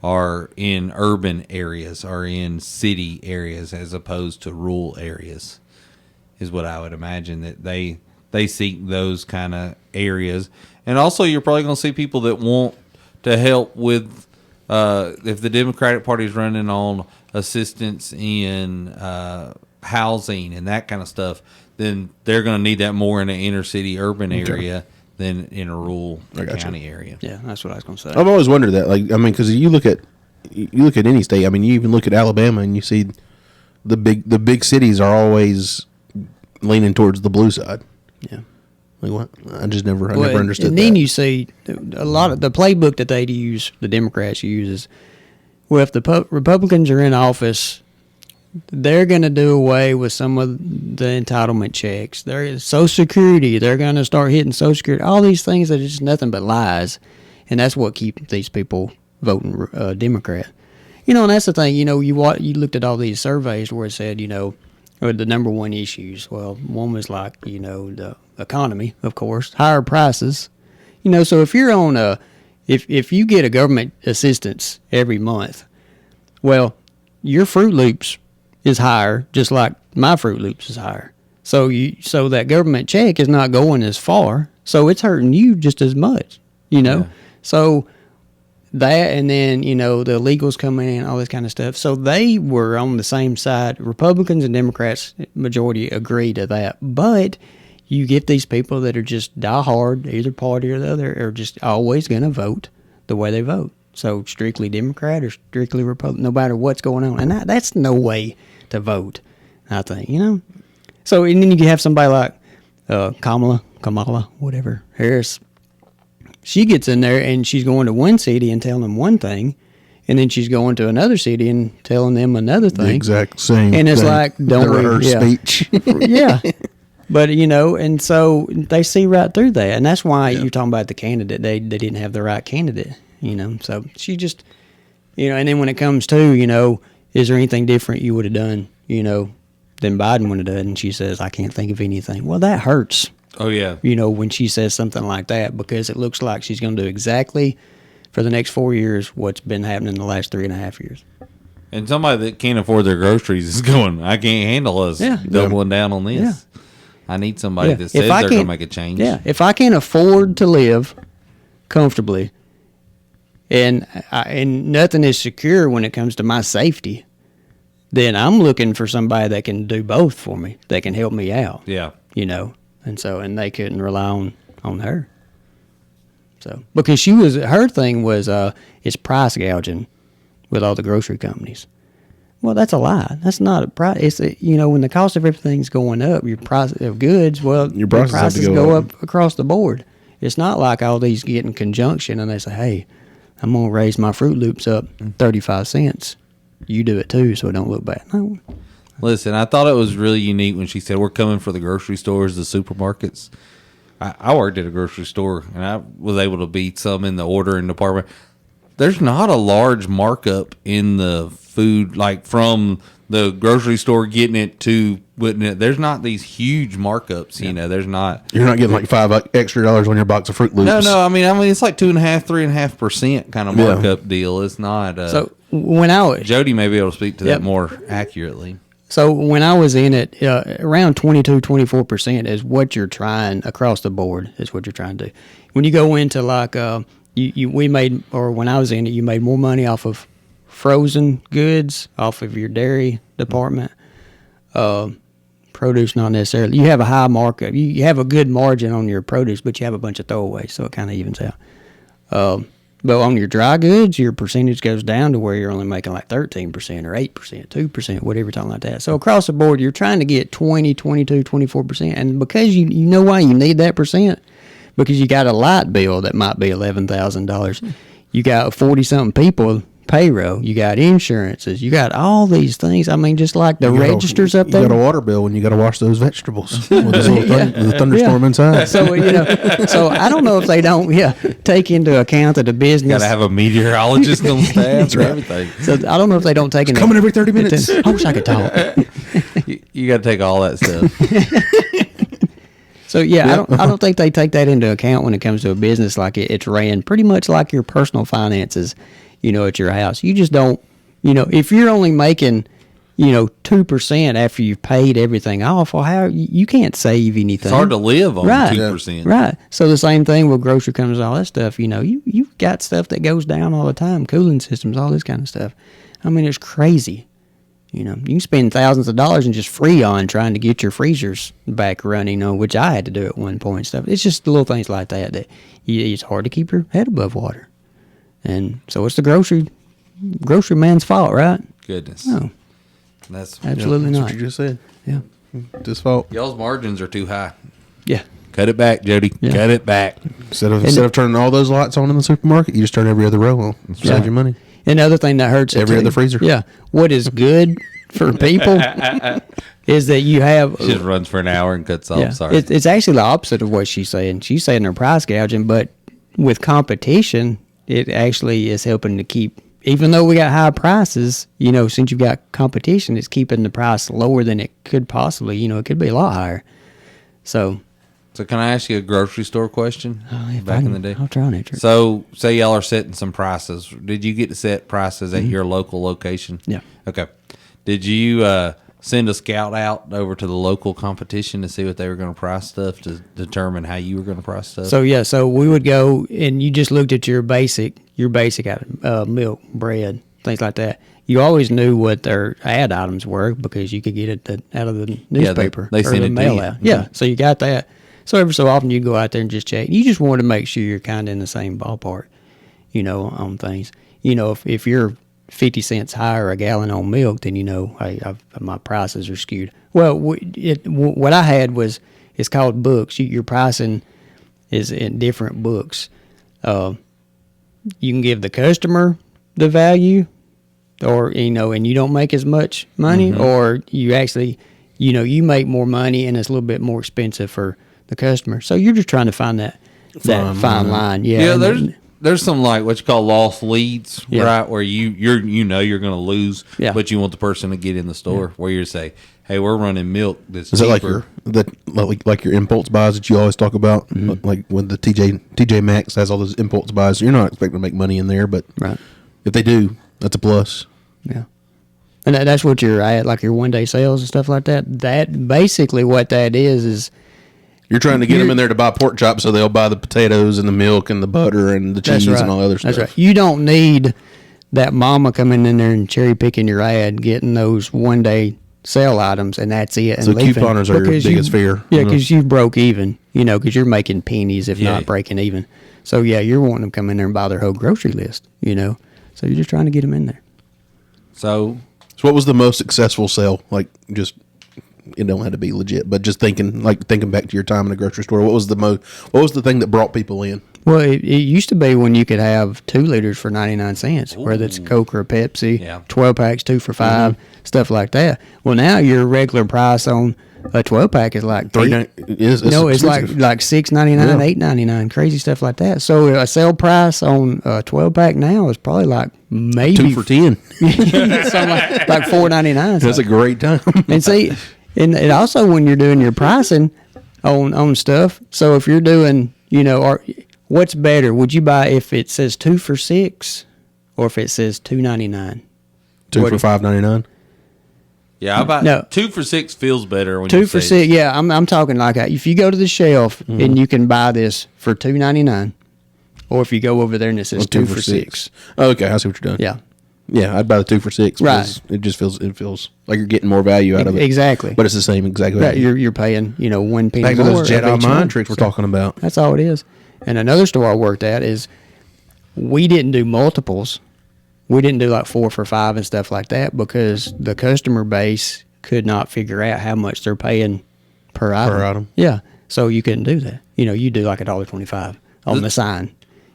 C: are in urban areas, are in city areas as opposed to rural areas, is what I would imagine, that they seek those kind of areas. And also you're probably going to see people that want to help with, if the Democratic Party is running on assistance in housing and that kind of stuff, then they're going to need that more in an inner city urban area than in a rural county area.
B: Yeah, that's what I was going to say.
A: I've always wondered that. Because you look at any state. You even look at Alabama and you see the big cities are always leaning towards the blue side.
B: Yeah.
A: Like what? I never understood
B: and
A: that.
B: then you see a lot of the playbook that they use, the Democrats use is, well, if the Republicans are in office, they're going to do away with some of the entitlement checks. Social Security, they're going to start hitting Social Security. All these things that are just nothing but lies, and that's what keeps these people voting Democrat. And that's the thing. You looked at all these surveys where it said, or the number one issues. Well, one was like, the economy, of course, higher prices. So if you're on if you get a government assistance every month, well, your Fruit Loops is higher, just like my Fruit Loops is higher. So that government check is not going as far, so it's hurting you just as much, Yeah. So that, and then, the illegals coming in, all this kind of stuff. So they were on the same side. Republicans and Democrats, majority, agree to that. But you get these people that are just diehard, either party or the other, are just always going to vote the way they vote. So strictly Democrat or strictly Republican, no matter what's going on. And that's no way to vote, I think, you know? So, and then you have somebody like Kamala, whatever, Harris. She gets in there and she's going to one city and telling them one thing, and then she's going to another city and telling them another thing.
A: The exact same.
B: And it's
A: thing.
B: like, don't
A: her
B: we? Yeah.
A: speech.
B: Yeah. But, you know, and so they see right through that. And that's why you're talking about the candidate. They didn't have the right candidate, you know. So she just, you know, and then when it comes to, you know, is there anything different you would have done, you know, than Biden would have done? And she says, I can't think of anything. Well, that hurts.
C: Oh, yeah.
B: You know, when she says something like that, because it looks like she's going to do exactly for the next 4 years what's been happening the last 3.5 years.
C: And somebody that can't afford their groceries is going, I can't handle us doubling down on this.
B: Yeah.
C: I need somebody that
B: If
C: says
B: I
C: they're going to
B: can't-
C: make a change.
B: Yeah, if I can afford to live comfortably, and nothing is secure when it comes to my safety, then I'm looking for somebody that can do both for me, that can help me out.
C: Yeah.
B: You know, and they couldn't rely on her. So because her thing was it's price gouging with all the grocery companies. Well, that's a lie. That's not a price. It's you know, when the cost of everything's going up, your price of goods, well,
A: Your prices have to
B: prices
A: go
B: go
A: up.
B: up across the board. It's not like all these get in conjunction and they say, hey, I'm going to raise my Fruit Loops up 35 cents. You do it too, so it don't look bad. No.
C: Listen, I thought it was really unique when she said, we're coming for the grocery stores, the supermarkets. I worked at a grocery store, and I was able to beat some in the ordering department. There's not a large markup in the food, like from the grocery store getting it to putting it. There's not these huge markups, you know. There's not.
A: You're not getting like $5 extra on your box of Fruit Loops.
C: No. I mean, it's like 2.5%, 3.5% kind of markup deal. It's not.
B: So when I was
C: Jody may be able to speak to
B: Yep.
C: that more accurately.
B: So when I was in it, around 24% is what you're trying across the board is what you're trying to do. When you go into like, we made, or when I was in it, you made more money off of frozen goods, off of your dairy department. Produce not necessarily. You have a high markup. You have a good margin on your produce, but you have a bunch of throwaways, so it kind of evens out. But on your dry goods, your percentage goes down to where you're only making like 13% or 8%, 2%, whatever you're talking like that. So across the board, you're trying to get 20, 22, 24%. And because you know why you need that percent? Because you got a light bill that might be $11,000. You got 40-something people payroll. You got insurances. You got all these things. I mean, just like the registers up there.
A: You got a water bill when you got to wash those vegetables with this little the thunderstorm inside.
B: So, you know, so I don't know if they don't, take into account that the business.
C: Got to have a meteorologist on staff and everything.
B: So I don't know if they don't take into
A: coming every 30 minutes.
B: I wish I could talk.
C: You got to take all that stuff.
B: So I don't think they take that into account when it comes to a business like it's ran pretty much like your personal finances, you know, at your house. You just don't, you know, if you're only making, you know, 2% after you've paid everything off, well, how you can't save anything.
C: It's hard to live on 2%.
B: Right. So the same thing with grocery companies, all that stuff. You know, you've got stuff that goes down all the time, cooling systems, all this kind of stuff. I mean, it's crazy. You know, you can spend thousands of dollars in just Freon trying to get your freezers back running, which I had to do at one point. Stuff. It's just little things like that it's hard to keep your head above water. And so it's the grocery man's fault, right?
C: Goodness.
B: No,
C: That's
B: absolutely
A: That's
B: not.
A: what you just said.
B: Yeah.
A: It's his fault.
C: Y'all's margins are too high.
B: Yeah.
C: Cut it back, Jody.
B: Yeah.
C: Cut it back.
A: Instead of turning all those lights on in the supermarket, you just turn every other row on. Save your money.
B: And the other thing that hurts
A: Every
B: it,
A: other freezer.
B: Yeah. What is good for people is that you have
C: She just runs for an hour and cuts off. Sorry.
B: It's actually the opposite of what she's saying. She's saying they're price gouging, but with competition, it actually is helping to keep. Even though we got high prices, you know, since you've got competition, it's keeping the price lower than it could possibly. You know, it could be a lot higher. So
C: can I ask you a grocery store question? Back in the day.
B: I'll try on it.
C: So, say y'all are setting some prices. Did you get to set prices at your local location?
B: Yeah.
C: Okay. Did you send a scout out over to the local competition to see what they were going to price stuff to determine how you were going to price stuff?
B: So we would go and you just looked at your basic milk, bread, things like that. You always knew what their ad items were because you could get it out of the newspaper
C: they
B: or
C: sent
B: the
C: it to
B: mail
C: you.
B: out. Yeah, so you got that. So every so often you go out there and just check. You just want to make sure you're kind of in the same ballpark, on things. If you're 50 cents higher a gallon on milk, then hey, my prices are skewed. Well, what I had was, it's called books. Your pricing is in different books. You can give the customer the value, or and you don't make as much money, or you actually, you make more money and it's a little bit more expensive for the customer. So you're just trying to find that fine line. Yeah,
C: there's some like what you call lost leads,
B: Yeah.
C: right? Where you're going to lose,
B: Yeah.
C: but you want the person to get in the store. Where you say, "Hey, we're running milk that's
A: Is that
C: cheaper."
A: like your impulse buys that you always talk about? Like when the TJ Maxx has all those impulse buys, you're not expecting to make money in there, but
B: Right.
A: if they do, that's a plus.
B: Yeah. And that's what you're at, like your 1-day sales and stuff like that. That basically what that is
A: You're trying to get them in there to buy pork chops, so they'll buy the potatoes and the milk and the butter and the cheese and all the other stuff.
B: That's right. You don't need that mama coming in there and cherry picking your ad, getting those 1-day sale items, and that's it. And
A: So
B: leaving.
A: couponers are your
B: Because
A: biggest fear.
B: Yeah, because you broke even, because you're making pennies, if
C: Yeah.
B: not breaking even. So, yeah, you're wanting them to come in there and buy their whole grocery list, So you're just trying to get them in there.
C: So
A: So what was the most successful sale? Like, just, it don't have to be legit, but just thinking back to your time in a grocery store, what was the thing that brought people in?
B: Well, it used to be when you could have 2 liters for 99 cents, whether it's a Coke or a Pepsi,
C: Yeah.
B: 12 packs, 2 for $5, stuff like that. Well, now your regular price on a 12 pack is like
A: It's
B: it's
A: expensive.
B: like $6.99,
A: Yeah.
B: $8.99, crazy stuff like that. So a sale price on a 12 pack now is probably like maybe
A: 2 for 10.
B: something like $4.99.
A: That's a great time.
B: And see, and also when you're doing your pricing on stuff. So if you're doing, what's better? Would you buy if it says 2 for $6 or if it says $2.99?
A: 2
B: What-
A: for $5.99.
C: yeah, about
B: No.
C: 2 for $6 feels better when
B: 2
C: you
B: for
C: say
B: $6. Yeah, I'm talking like if you go to the shelf and you can buy this for $2.99, or if you go over there and it says 2 for $6.
A: Okay, I see what you're doing.
B: Yeah,
A: Yeah, I'd buy the 2 for $6.
B: Right.
A: Because it feels like you're getting more value out of it.
B: exactly.
A: But it's the same exact
B: Right,
A: value.
B: you're paying 1 penny
A: Back to
B: more.
A: those
B: of
A: Jedi
B: each
A: mind
B: one.
A: tricks we're
B: So
A: talking about.
B: That's all it is. And another store I worked at is we didn't do multiples. We didn't do like 4 for $5 and stuff like that because the customer base could not figure out how much they're paying per item.
A: item.
B: Yeah. So you couldn't do that. You do like $1.25 on the sign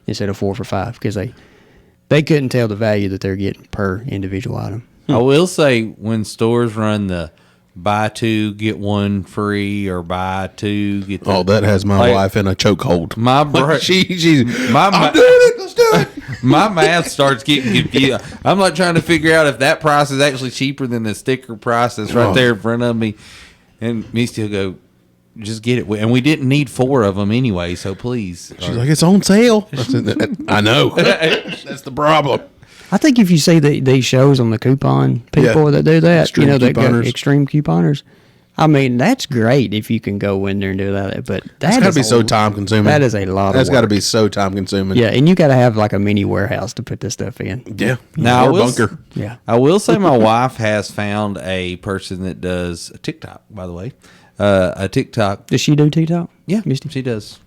B: instead of 4 for $5 because they couldn't tell the value that they're getting per individual item.
C: I will say when stores run the buy 2 get 1 free or buy 2 get the,
A: Oh, that has my
C: Like,
A: wife in a chokehold.
C: my bra-
A: She's
C: my
A: doing it. Let's do it.
C: my math starts getting confused. I'm like trying to figure out if that price is actually cheaper than the sticker price that's right
A: Oh.
C: there in front of me. And me still go, just get it. And we didn't need 4 of them anyway, so please.
A: She's like, it's on sale. I know. That's the problem.
B: I think if you see these shows on the coupon people
A: Yeah.
B: that do that,
A: Extreme
B: that go
A: couponers.
B: extreme couponers. I mean, that's great if you can go in there and do that. But
A: That's got to be so time consuming.
B: That is a lot.
A: That's
B: of
A: got to
B: work.
A: be so time consuming.
B: Yeah, and you got to have like a mini warehouse to put this stuff in.
A: Yeah.
C: Now, I
A: or
C: will
A: bunker.
B: Yeah.
C: I will say my wife has found a person that does a TikTok, by the way. A TikTok.
B: Does she do TikTok?
C: Yeah,
B: Misty?
C: she does.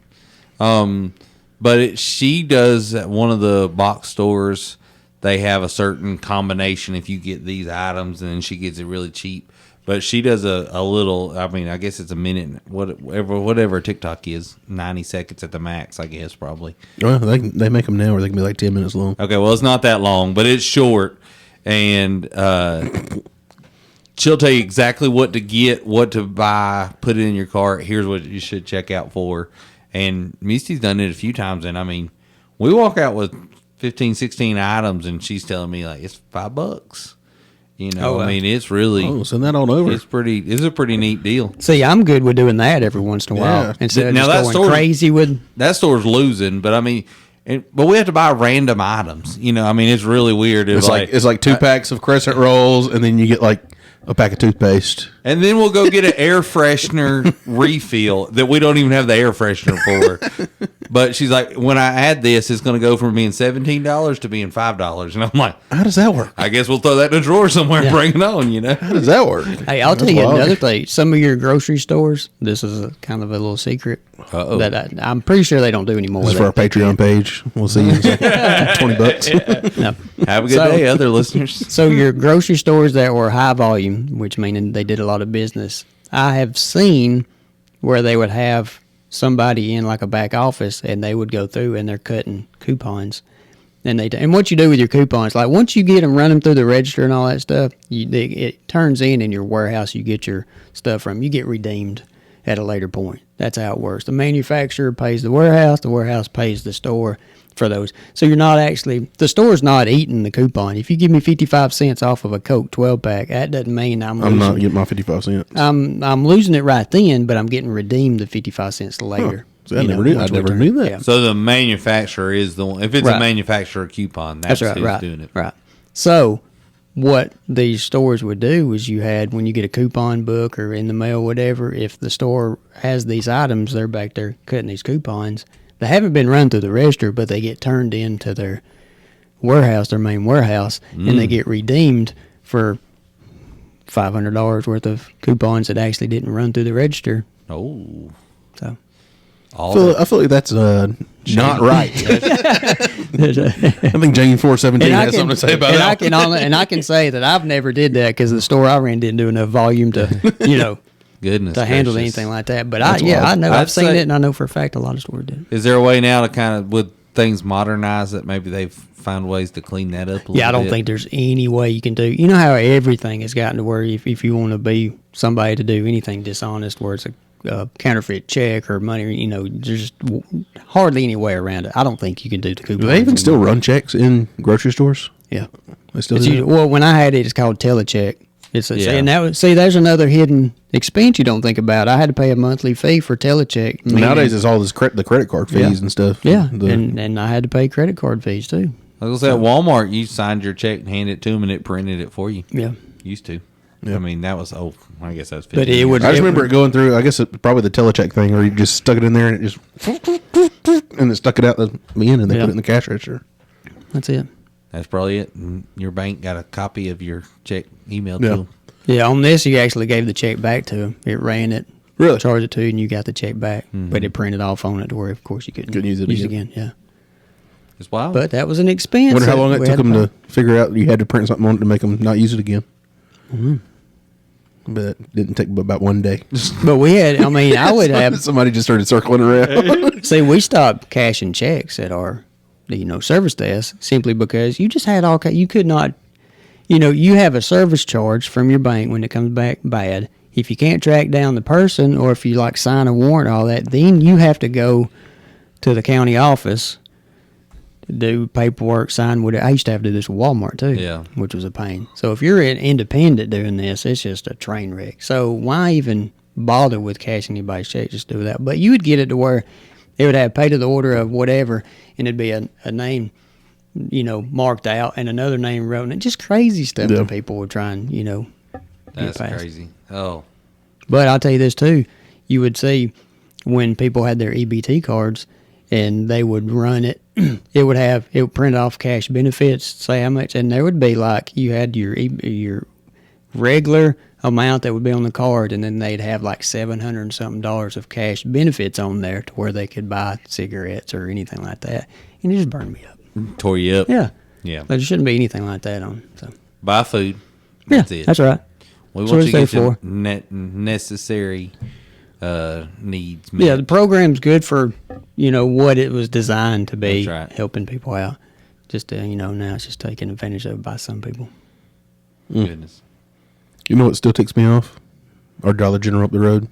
C: But she does at one of the box stores. They have a certain combination if you get these items, and then she gets it really cheap. But she does a little. I mean, I guess it's a minute, whatever TikTok is, 90 seconds at the max. I guess probably.
A: Well, they make them now where they can be like 10 minutes long.
C: Okay, well, it's not that long, but it's short, and she'll tell you exactly what to get, what to buy, put it in your cart. Here's what you should check out for. And Misty's done it a few times, and I mean, we walk out with 15, 16 items, and she's telling me like it's $5.
B: Oh, wow.
C: I mean, it's really,
A: Oh, send that on over.
C: it's a pretty neat deal.
B: See, I'm good with doing that every once in a while
A: Yeah.
B: instead of
C: Now, that
B: just going
C: story-
B: crazy with.
C: That store's losing, but I mean, but we have to buy random items. I mean, it's really weird.
A: It's like 2 packs of crescent rolls, and then you get like a pack of toothpaste.
C: And then we'll go get an air freshener refill that we don't even have the air freshener for. But she's like, when I add this, it's going to go from being $17 to being $5. And I'm like,
A: How does that work?
C: I guess we'll throw that in a drawer somewhere and bring it on, you know?
A: How does that work?
B: Hey, I'll tell
A: That's
B: you
A: wild.
B: another thing. Some of your grocery stores, this is a, kind of a little secret
C: Uh-oh.
B: that I'm pretty sure they don't do anymore.
A: This is
B: with
A: for our
B: that.
A: Patreon page. We'll see you in a second. $20.
B: No.
C: Have a good
B: So-
C: day, other listeners.
B: So your grocery stores that were high volume, which meaning they did a lot of business, I have seen where they would have somebody in like a back office and they would go through and they're cutting coupons. And what you do with your coupons, like once you get them running through the register and all that stuff, it turns in your warehouse. You get your stuff from. You get redeemed at a later point. That's how it works. The manufacturer pays the warehouse pays the store for those. So you're not actually, the store's not eating the coupon. If you give me 55 cents off of a Coke 12 pack, that doesn't mean I'm
A: I'm not
B: losing.
A: getting my 55 cents.
B: I'm losing it right then, but I'm getting redeemed the 55 cents later.
A: See, I
B: You know,
A: never knew. I
B: once we
A: never
B: turn-
A: knew that.
B: yeah.
C: So the manufacturer is the one. If it's a
B: Right.
C: manufacturer coupon, that's,
B: That's right,
C: who's
B: right,
C: doing it.
B: right. So what these stores would do is you had, when you get a coupon book or in the mail, whatever, if the store has these items, they're back there cutting these coupons. They haven't been run through the register, but they get turned into their warehouse, their main warehouse, and they get redeemed for $500 worth of coupons that actually didn't run through the register.
C: Oh,
B: So
A: I feel like that's not right. I think Jane 417 has something to say about
B: and
A: that.
B: I can say that I've never did that because the store I ran didn't do enough volume to,
C: goodness.
B: to handle
C: gracious.
B: anything like that. But
A: That's
B: I
A: wild.
B: know
C: I'd
B: I've seen
C: say-
B: it, and I know for a fact a lot of stores did.
C: Is there a way now to kind of, with things modernized, that maybe they've found ways to clean that up a little
B: Yeah, I don't
C: bit?
B: think there's any way you can do. You know how everything has gotten to where if you want to be somebody to do anything dishonest, where it's a counterfeit check or money, there's just hardly any way around it. I don't think you can do the coupons.
A: Do they even
B: anymore.
A: still run checks in grocery stores?
B: Yeah.
A: They still
B: It's
A: do
B: usually,
A: that?
B: well, when I had it, it's called telecheck. It's
C: Yeah.
B: and there's another hidden expense you don't think about. I had to pay a monthly fee for telecheck. meaning-
A: Nowadays, it's all this the credit card fees
B: Yeah.
A: and stuff.
B: yeah,
A: The-
B: and I had to pay credit card fees too.
C: I was gonna say at Walmart, you signed your check and handed it to them, and it printed it for you.
B: Yeah,
C: Used to.
A: Yeah.
C: I mean, that was I guess that's.
B: But
C: 15
B: it would-
C: years
A: I just
B: it
A: remember it going through. I guess probably the telecheck thing, where you just stuck it in there and it just and it stuck it out the end, and they
B: Yeah.
A: put it in the cash register.
B: that's it.
C: That's probably it. And your bank got a copy of your check emailed
A: Yeah.
C: to them.
B: Yeah, on this you actually gave the check back to him. It ran it,
A: Really?
B: charged it to you, and you got the check back. But it printed off on it to where, of course, you couldn't
A: use it
B: again. Yeah,
C: It's wild.
B: but that was an expense.
A: Wonder how
B: that
A: long it
B: we
A: took
B: had
A: them
B: pay.
A: to figure out you had to print something on it to make them not use it again. But it didn't take but about one day.
B: But we had. I mean, I would have.
A: Somebody just started circling around.
B: See, we stopped cashing checks at our, service desk simply because you just had you could not, you have a service charge from your bank when it comes back bad. If you can't track down the person, or if you sign a warrant, all that, then you have to go to the county office to do paperwork, sign whatever. I used to have to do this with Walmart too,
C: Yeah.
B: which was a pain. So if you're an independent doing this, it's just a train wreck. So why even bother with cashing anybody's check? Just do that. But you would get it to where it would have pay to the order of whatever, and it'd be a name, marked out, and another name wrote, and just crazy stuff
A: Yeah.
B: that people would try and,
C: That's
B: get past.
C: crazy. Oh,
B: But I'll tell you this too, you would see when people had their EBT cards and they would run it, it would print off cash benefits, say how much, and there would be you had your regular amount that would be on the card, and then they'd have $700 and something of cash benefits on there to where they could buy cigarettes or anything like that, and it just burned me up.
C: tore you up.
B: Yeah,
C: Yeah.
B: there shouldn't be anything like that on. So
C: Buy food.
B: yeah,
C: That's it.
B: that's right.
C: We
B: That's
C: want
B: what
C: you to
B: it's
C: get
B: there
C: your
B: for.
C: necessary needs met.
B: Yeah, the program's good for what it was designed to be,
C: That's right.
B: helping people out. Just now it's just taken advantage of by some people.
C: Goodness.
A: You know what still ticks me off? Our Dollar General up the road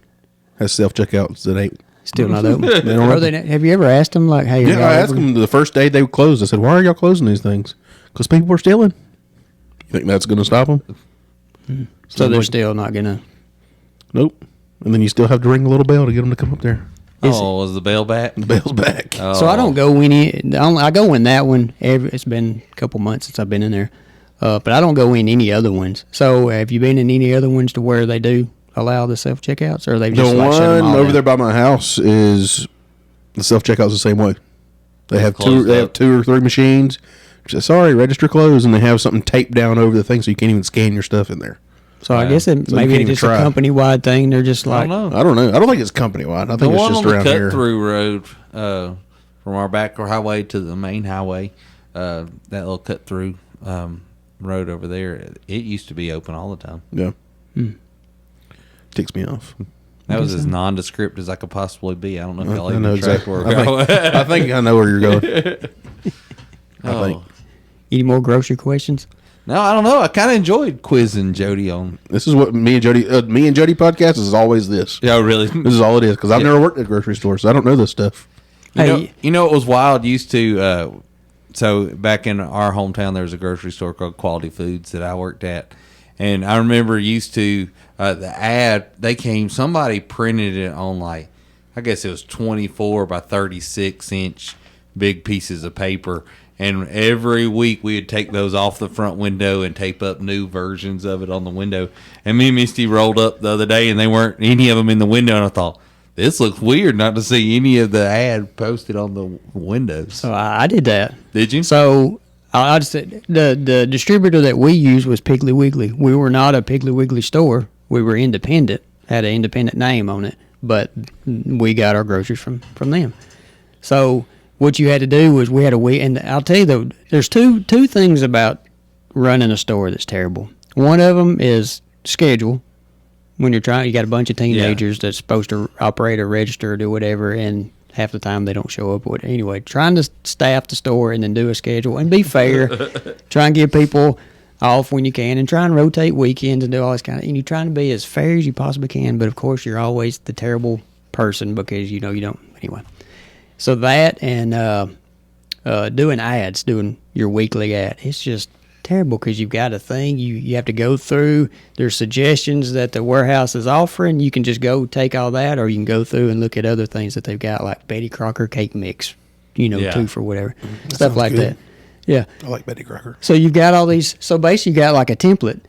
A: has self checkouts that ain't.
B: Still not open.
A: don't
B: Are
A: open.
B: they not- have you ever asked them hey?
A: Yeah, I asked them the first day they were closed. I said, "Why are y'all closing these things? Because people were stealing." You think that's going to stop them?
B: So they're
A: like-
B: still not gonna.
A: Nope. And then you still have to ring a little bell to get them to come up there.
C: Was the bell back?
A: The bell's back.
C: Oh.
B: So I don't go I go in that one. It's been a couple months since I've been in there, but I don't go in any other ones. So have you been in any other ones to where they do allow the self checkouts, or they
A: The
B: just like shut them
A: one
B: all
A: over
B: down?
A: there by my house is the self checkout's the same way. They have
C: closed
A: two. They
C: up.
A: have 2 or 3 machines. Sorry, register closed, and they have something taped down over the thing so you can't even scan your stuff in there.
B: So I guess
A: So you
B: maybe
A: can't
B: it's
A: even
B: just a
A: try.
B: company wide thing. They're just
C: I
B: like,
C: don't know.
A: I don't know. I don't think it's company wide. I
C: The
A: think it's
C: one
A: just
C: on the
A: around
C: cut
A: here.
C: through road from our back highway to the main highway, that little cut through road over there, it used to be open all the time.
A: Yeah. Ticks me off.
C: That was as nondescript as I could possibly be. I don't know if y'all
A: I know
C: even track
A: exactly.
C: where
A: I think I know where you're going. I think.
B: any more grocery questions?
C: No, I don't know. I kind of enjoyed quizzing Jody on.
A: This is what me and Jody podcast is always this.
C: Yeah, really.
A: This is all it is because I've never worked at a grocery store, so I don't know this stuff.
C: You know, it was wild. Used to, so back in our hometown, there was a grocery store called Quality Foods that I worked at, and I remember used to the ad. Somebody printed it on like, I guess it was 24 by 36-inch big pieces of paper. And every week we would take those off the front window and tape up new versions of it on the window. And me and Misty rolled up the other day, and they weren't any of them in the window. And I thought, this looks weird not to see any of the ad posted on the windows.
B: So I did that.
C: Did you?
B: So I just said the distributor that we used was Piggly Wiggly. We were not a Piggly Wiggly store. We were independent, had an independent name on it, but we got our groceries from them. So what you had to do was we had and I'll tell you though, there's two things about running a store that's terrible. One of them is schedule. When you got a bunch of teenagers that's supposed to operate or register or do whatever, and half the time they don't show up. Anyway, trying to staff the store and then do a schedule and be fair. Try and give people off when you can, and try and rotate weekends and do all this kind of. And you're trying to be as fair as you possibly can, but of course you're always the terrible person because you don't. Anyway, so that and doing ads, doing your weekly ad, it's just terrible because you've got a thing you have to go through. There's suggestions that the warehouse is offering. You can just go take all that, or you can go through and look at other things that they've got, like Betty Crocker cake mix, 2 for whatever, stuff like
A: good.
B: that. Yeah.
A: I like Betty Crocker.
B: So you've got all these. So basically, you got like a template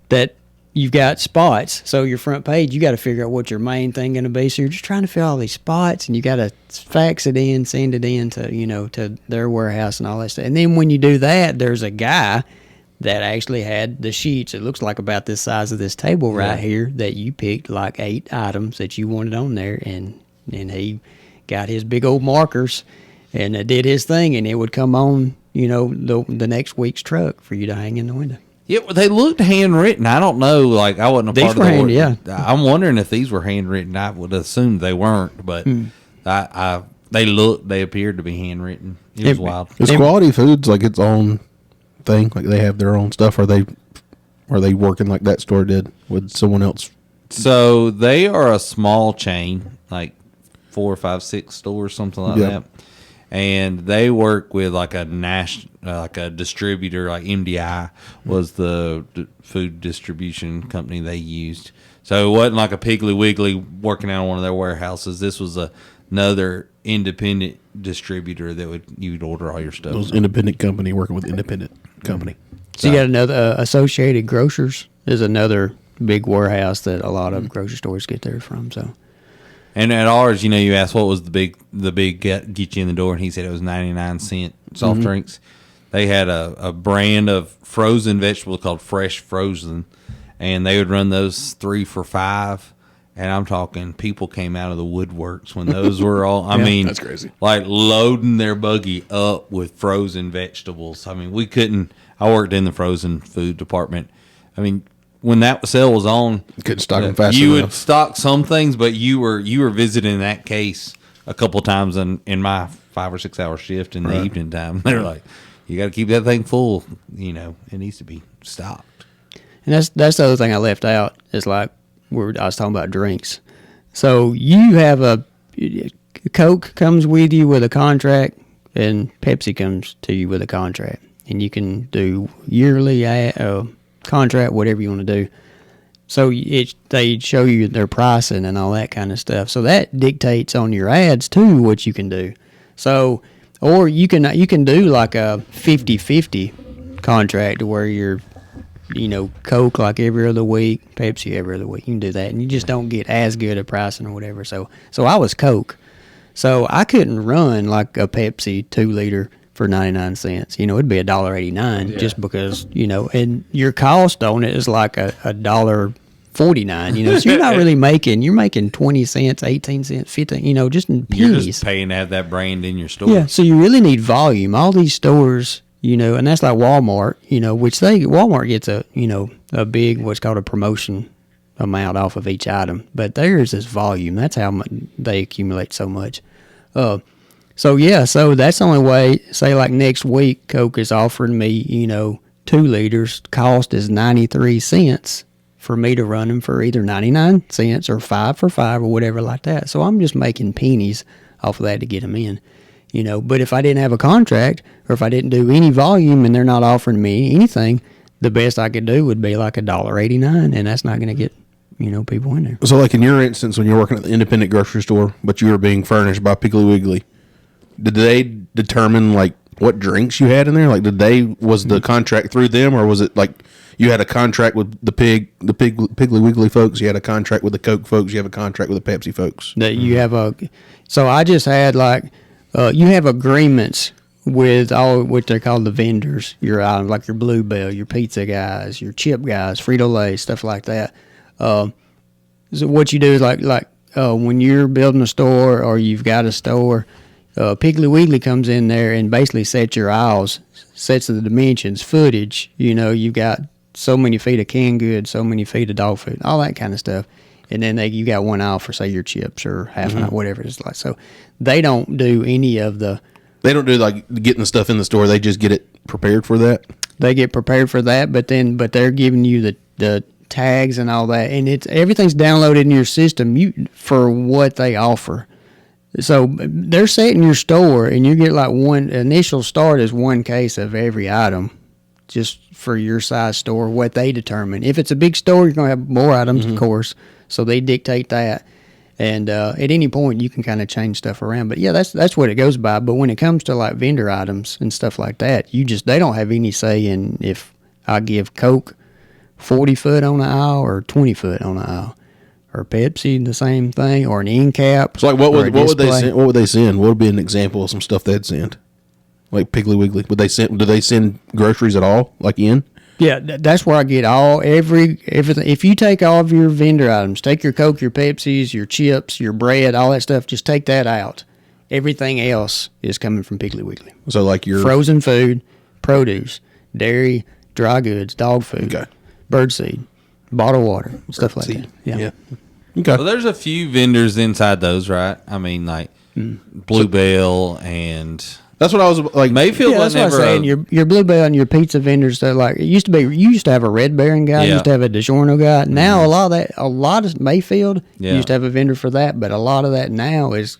B: that you've got spots. So your front page, you got to figure out what your main thing going to be. So you're just trying to fill all these spots, and you got to fax it in, send it in to to their warehouse and all that stuff. And then when you do that, there's a guy that actually had the sheets. It looks like about this size of this table right here that you picked like 8 items that you wanted on there, and he got his big old markers and did his thing, and it would come on the next week's truck for you to hang in the window.
C: Yeah, well, they looked handwritten. I don't know. Like, I wasn't a
B: These
C: part
B: were
C: of the
B: hand- yeah.
C: I'm wondering if these were handwritten. I would assume they weren't, but they appeared to be handwritten. It was wild.
A: Is Quality Foods like its own thing? Like they have their own stuff? Are they working like that store did with someone else?
C: So they are a small chain, like 4, 5, 6 stores, something like that. And they work with like a like a distributor, like MDI was the food distribution company they used. So it wasn't like a Piggly Wiggly working out of one of their warehouses. This was another independent distributor that you'd order all your stuff.
A: Those independent company working with independent company.
B: So you got another Associated Grocers is another big warehouse that a lot of grocery stores get theirs from. So.
C: And at ours, you asked what was the big get you in the door, and he said it was 99-cent soft drinks. They had a brand of frozen vegetables called Fresh Frozen, and they would run those 3 for $5. And I'm talking, people came out of the woodworks when those were all. I mean,
A: that's crazy.
C: Like loading their buggy up with frozen vegetables. I mean, we couldn't. I worked in the frozen food department. I mean, when that sale was on,
A: Couldn't stock them fast
C: you
A: enough.
C: would stock some things, but you were visiting that case a couple times in my 5 or 6 hour shift in the evening time. They're like, you got to keep that thing full. It needs to be stocked.
B: And that's the other thing I left out is like I was talking about drinks. So you have a Coke comes with you with a contract, and Pepsi comes to you with a contract, and you can do yearly contract, whatever you want to do. So they show you their pricing and all that kind of stuff. So that dictates on your ads too what you can do. So, or you can do like a 50-50 contract where you're Coke like every other week, Pepsi every other week. You can do that, and you just don't get as good a pricing or whatever. So I was Coke. So I couldn't run like a Pepsi 2-liter for 99 cents. It'd be $1.89 just because, and your cost on it is like $1.49, so you're not really you're making 20 cents, 18 cents, 15, just in pennies.
C: You're just paying to have that brand in your store.
B: Yeah, so you really need volume. All these stores, and that's like Walmart, which Walmart gets a big, what's called a promotion amount off of each item, but theirs is volume. That's how much they accumulate so much. So that's the only way. Say like next week, Coke is offering me, 2 liters. Cost is 93 cents for me to run them for either 99 cents or 5 for 5 or whatever like that. So I'm just making pennies off of that to get them in. But if I didn't have a contract or if I didn't do any volume and they're not offering me anything, the best I could do would be like $1.89, and that's not going to get people in there.
A: So, like in your instance, when you're working at the independent grocery store, but you were being furnished by Piggly Wiggly, did they determine like what drinks you had in there? Like, was the contract through them, or was it like you had a contract with the Piggly Wiggly folks, you had a contract with the Coke folks, you have a contract with the Pepsi folks?
B: That you have so I just had like, you have agreements with all what they call the vendors, your items, like your Bluebell, your pizza guys, your chip guys, Frito-Lay, stuff like that. So what you do is like when you're building a store or you've got a store, Piggly Wiggly comes in there and basically sets your aisles, sets the dimensions, footage. You've got so many feet of canned goods, so many feet of dog food, all that kind of stuff. And then you got one aisle for, say, your chips or half an hour, whatever it's like. So they don't do any of the...
A: They don't do like getting the stuff in the store. They just get it prepared for that?
B: They get prepared for that, but they're giving you the tags and all that, and everything's downloaded in your system for what they offer. So they're setting your store, and you get like one initial start is one case of every item, just for your size store, what they determine. If it's a big store, you're gonna have more items, of course. So they dictate that, and at any point you can kind of change stuff around. But yeah, that's what it goes by. But when it comes to like vendor items and stuff like that, they don't have any say in if I give Coke 40 foot on the aisle or 20 foot on the aisle, or Pepsi the same thing, or an end cap.
A: So like what would they send? What would they send? What would be an example of some stuff they'd send? Like Piggly Wiggly, do they send groceries at all? Like in?
B: Yeah, that's where I get everything. If you take all of your vendor items, take your Coke, your Pepsis, your chips, your bread, all that stuff, just take that out. Everything else is coming from Piggly Wiggly.
A: So like your
B: frozen food, produce, dairy, dry goods, dog food. Okay. Birdseed, bottled water, stuff like that. Yeah.
A: Okay.
C: Well, there's a few vendors inside those, right? I mean, like Bluebell and
A: that's what I was like.
C: Mayfield.
B: Yeah, that's what I was saying. Your Bluebell and your pizza vendors. That like it used to be. You used to have a Red Baron guy. You used to have a DiGiorno guy. Now a lot of Mayfield used to have a vendor for that, but a lot of that now is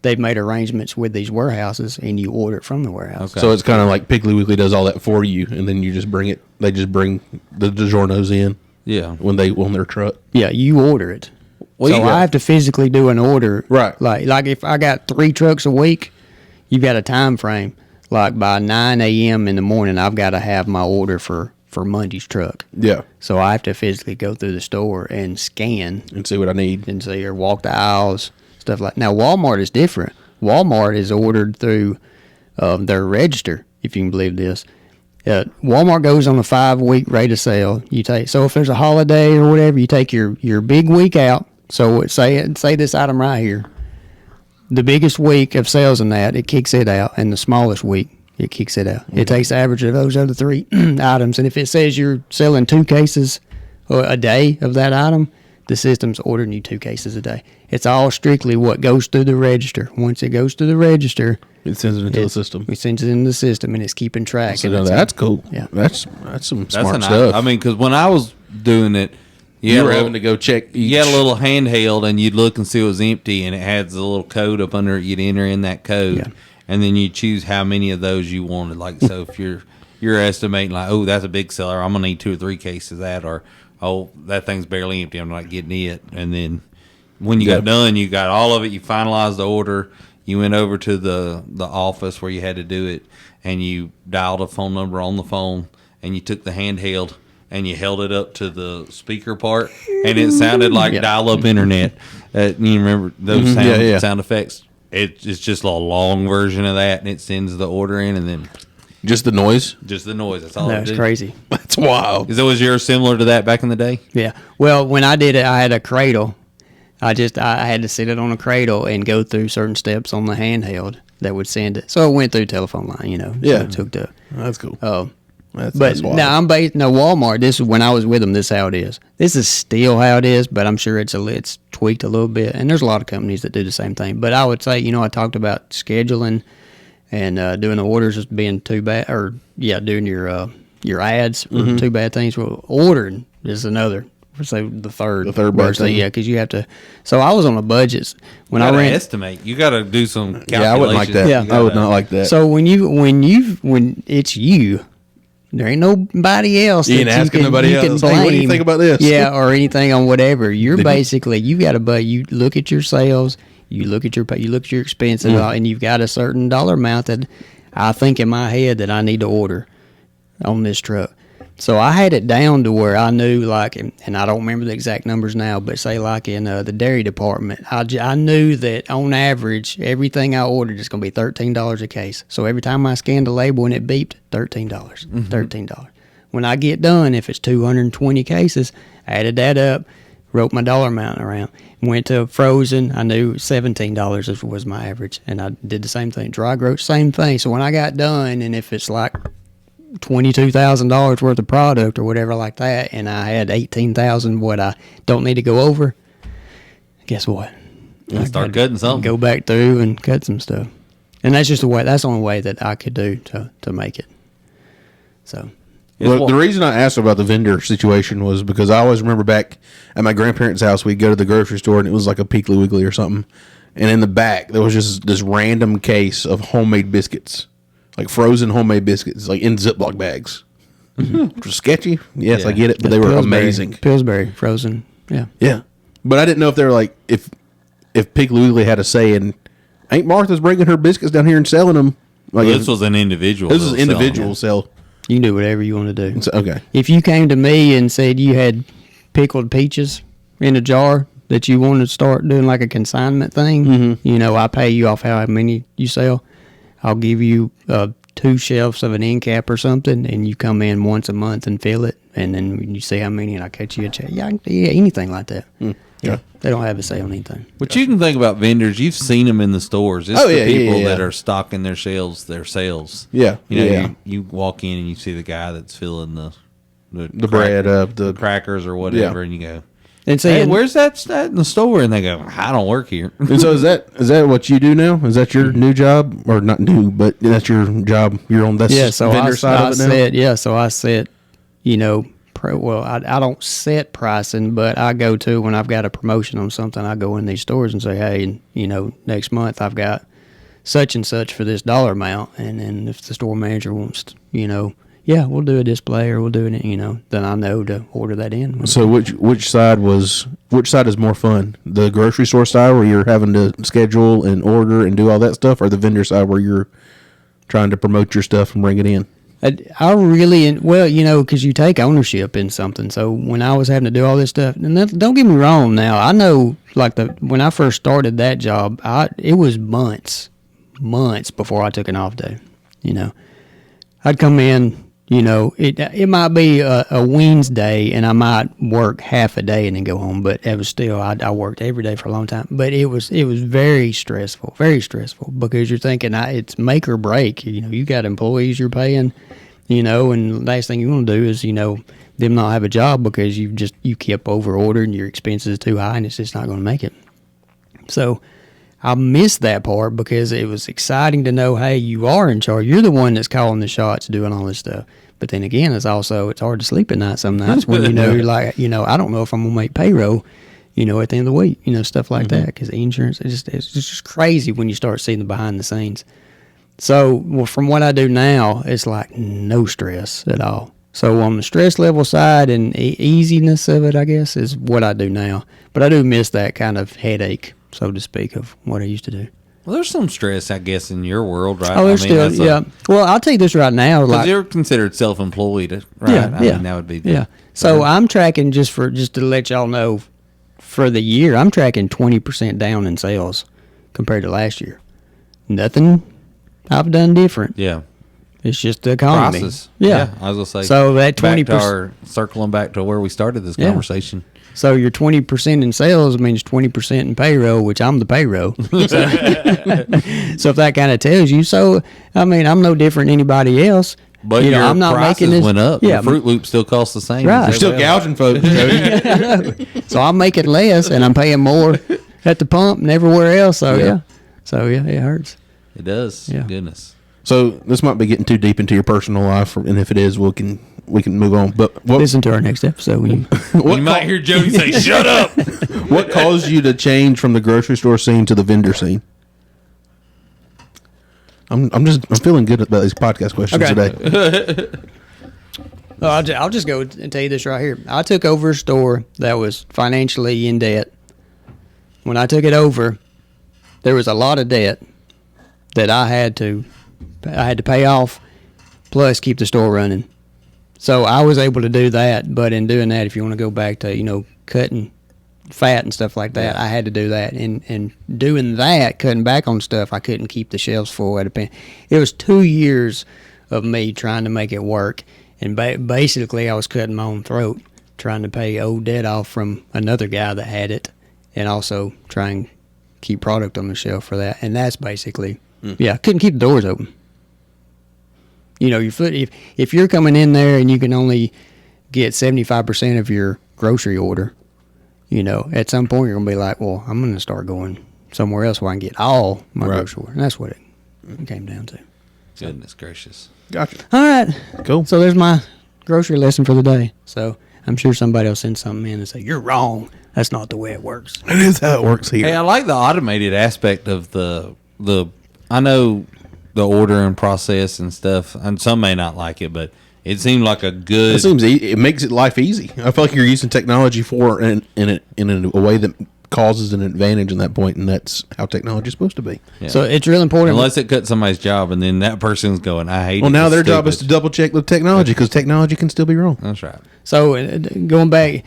B: they've made arrangements with these warehouses, and you order it from the warehouse.
A: Okay. So it's kind of like Piggly Wiggly does all that for you, and then you just bring it. They just bring the DiGiorno's in.
C: Yeah.
A: When they on their truck.
B: Yeah, you order it. Well, so I have to physically do an order.
A: Right.
B: Like if I got 3 trucks a week, you've got a time frame. Like by 9 a.m. in the morning, I've got to have my order for Monday's truck.
A: Yeah.
B: So I have to physically go through the store and scan.
A: And see what I need.
B: And see, or walk the aisles. Stuff like now. Walmart is different. Walmart is ordered through their register, if you can believe this. Walmart goes on a 5-week rate of sale. So if there's a holiday or whatever, you take your big week out. So say this item right here, the biggest week of sales in that, it kicks it out, and the smallest week, it kicks it out. Okay. It takes the average of those other 3 items, and if it says you're selling 2 cases a day of that item, the system's ordering you 2 cases a day. It's all strictly what goes through the register. Once it goes through the register,
A: it sends it into the system.
B: It sends it into the system, and it's keeping track.
A: So that's cool. Yeah, that's some smart stuff.
C: I mean, because when I was doing it,
A: you were having to go check.
C: You had a little handheld, and you'd look and see it was empty, and it had the little code up under it. You'd enter in that code, and then you choose how many of those you wanted. Like, so if you're estimating, like, oh, that's a big seller, I'm gonna need 2 or 3 cases of that, or oh, that thing's barely empty, I'm not getting it. And then when you got done, you got all of it. You finalized the order. You went over to the office where you had to do it, and you dialed a phone number on the phone, and you took the handheld and you held it up to the speaker part, and it sounded like dial-up internet. You remember those sound effects? It's just a long version of that, and it sends the order in, and then
A: Just the noise?
C: just the noise. That's all.
B: That's crazy.
A: That's wild.
C: Was yours similar to that back in the day?
B: Yeah. Well, when I did it, I had a cradle. I had to sit it on a cradle and go through certain steps on the handheld that would send it. So it went through telephone line, you know.
A: Yeah.
B: So it took the.
A: That's cool.
B: But
A: wild.
B: now I'm based. Now Walmart. This is when I was with them. This is how it is. This is still how it is, but I'm sure it's tweaked a little bit. And there's a lot of companies that do the same thing. But I would say, you know, I talked about scheduling and doing the orders as being too bad, or doing your ads or two bad things. Well, ordering is another. So the third
A: bad
B: worst
A: thing.
B: thing, because you have to. So I was on a budget when
C: You
B: I
C: gotta
B: ran.
C: estimate. You got to do some calculations.
A: Yeah, I wouldn't like that.
B: Yeah.
C: You
A: I would
C: gotta-
A: not like that.
B: So when it's you, there ain't nobody else.
A: You ain't
B: that
A: asking
B: can,
A: nobody
B: you can
A: else, "Hey, what do you
B: blame."
A: think about this?
B: Yeah, or anything on whatever. You're basically you got to you look at your sales, you look at your expenses, and you've got a certain dollar amount that I think in my head that I need to order on this truck. So I had it down to where I knew, like, and I don't remember the exact numbers now, but say like in the dairy department, I knew that on average everything I ordered is going to be $13 a case. So every time I scanned the label and it beeped, $13, $13. When I get done, if it's 220 cases, added that up, wrote my dollar amount around, went to frozen. I knew $17 was my average, and I did the same thing. Dry gross, same thing. So when I got done, and if it's like $22,000 worth of product or whatever like that, and I had 18,000 what I don't need to go over, guess what?
C: You start cutting something.
B: Go back through and cut some stuff. And that's just that's the only way that I could do to make it. So
A: Well, the reason I asked about the vendor situation was because I always remember back at my grandparents' house, we'd go to the grocery store and it was like a Piggly Wiggly or something. And in the back, there was just this random case of homemade biscuits, like frozen homemade biscuits, like in Ziploc bags. Which was sketchy. Yes, I get it, but they were amazing.
B: Pillsbury frozen. Yeah.
A: Yeah. But I didn't know if they were like, if Piggly Wiggly had a say in, ain't Martha's bringing her biscuits down here and selling them? Like
C: Well, this was an individual.
A: This was
C: that was selling
A: individual
C: them.
A: sell.
B: You can do whatever you want to do.
A: So, okay.
B: If you came to me and said you had pickled peaches in a jar that you want to start doing like a consignment thing, you know, I pay you off how many you sell. I'll give you 2 shelves of an end cap or something, and you come in once a month and fill it, and then you see how many, and I catch you a check. Yeah, anything like that. Yeah, they don't have a say on anything.
C: But you can think about vendors. You've seen them in the stores. It's
A: Oh,
C: the
A: yeah,
C: people
A: yeah.
C: that are stocking their shelves, their sales.
A: Yeah,
C: You know,
A: yeah.
C: you walk in and you see the guy that's filling the
A: bread up, the
C: crackers or whatever,
A: Yeah.
C: and you go,
B: And see,
C: "Hey,
B: and-
C: where's that in the store?" And they go, "I don't work here."
A: And so is that what you do now? Is that your new job, or not new, but that's your job? You're on that
B: so
A: vendor side of it now.
B: so I set, you know, I don't set pricing, but I go to when I've got a promotion on something, I go in these stores and say, hey, you know, next month I've got such and such for this dollar amount, and then if the store manager wants, you know, yeah, we'll do a display or we'll do it, you know, then I know to order that in.
A: So which side is more fun? The grocery store side where you're having to schedule and order and do all that stuff, or the vendor side where you're trying to promote your stuff and bring it in?
B: I really, well, you know, because you take ownership in something. So when I was having to do all this stuff, and don't get me wrong now, I know, like, when I first started that job, it was months before I took an off day, you know. I'd come in, you know, it might be a Wednesday, and I might work half a day and then go home, but it was still, I worked every day for a long time. But it was very stressful, because you're thinking it's make or break. You know, you got employees you're paying, you know, and the last thing you want to do is, you know, them not have a job because you kept over ordering, your expenses are too high, and it's just not going to make it. So I missed that part because it was exciting to know, hey, you are in charge. You're the one that's calling the shots, doing all this stuff. But then again, it's hard to sleep at night some nights when, you know, you're like, you know, I don't know if I'm going to make payroll, you know, at the end of the week, you know, stuff like that. Because insurance, it's just crazy when you start seeing the behind the scenes. So from what I do now, it's like no stress at all. So on the stress level side and easiness of it, I guess, is what I do now. But I do miss that kind of headache, so to speak, of what I used to do.
C: Well, there's some stress, I guess, in your world, right?
B: Oh, there's still,
C: that's
B: yeah. Well, I'll tell you this right now.
C: Because
B: Like,
C: you're considered self-employed, right?
B: yeah,
C: I mean, that would be
B: yeah. So I'm tracking just to let y'all know, for the year, I'm tracking 20% down in sales compared to last year. Nothing I've done different.
C: Yeah.
B: It's just the economy.
C: Prices.
B: Yeah.
C: I was gonna say.
B: So that
C: back to
B: 20%.
C: our circling back to where we started this
B: Yeah.
C: conversation.
B: So your 20% in sales means 20% in payroll, which I'm the payroll. So if that kind of tells you, so I mean, I'm no different than anybody else.
C: But
B: you know,
C: your
B: I'm not
C: prices
B: making this.
C: went up.
B: Yeah,
C: The Fruit Loop still costs the same.
B: Right.
C: as
A: You're still
C: everybody else.
A: gouging folks, Jody.
B: so I'm making less, and I'm paying more at the pump and everywhere else. So
C: Yeah.
B: it hurts.
C: It does.
B: Yeah.
C: Goodness.
A: So this might be getting too deep into your personal life, and if it is, we can move on. But what
B: Listen to our next episode. When you,
C: You might hear Jody say, "Shut up."
A: what caused you to change from the grocery store scene to the vendor scene? I'm feeling good about these podcast questions
B: Okay.
A: today.
B: Oh, I'll just go and tell you this right here. I took over a store that was financially in debt. When I took it over, there was a lot of debt that I had to pay off, plus keep the store running. So I was able to do that. But in doing that, if you want to go back to cutting fat and stuff like that, I had to do that. And doing that, cutting back on stuff, I couldn't keep the shelves full at a pen. It was 2 years of me trying to make it work. And basically, I was cutting my own throat, trying to pay old debt off from another guy that had it, and also try and keep product on the shelf for that. And that's basically, couldn't keep the doors open. Your foot, if you're coming in there and you can only get 75% of your grocery order, at some point you're going to be like, well, I'm going to start going somewhere else where I can get all my grocery order. And that's what it came down to.
C: Goodness gracious.
A: Gotcha.
B: All right.
A: Cool.
B: So there's my grocery lesson for the day. So I'm sure somebody will send something in and say, you're wrong. That's not the way it works.
A: It is how it works here.
C: Hey, I like the automated aspect of the. I know the ordering process and stuff, and some may not like it, but it seemed like a good.
A: It seems it makes it life easy. I feel like you're using technology for in a way that causes an advantage in that point, and that's how technology is supposed to be.
C: Yeah.
B: So it's real important.
C: Unless it cuts somebody's job, and then that person's going, "I hate."
A: Well,
C: it.
A: now
C: It's
A: their job is to
C: stupid."
A: double check the technology because technology can still be wrong.
C: That's right.
B: So going back,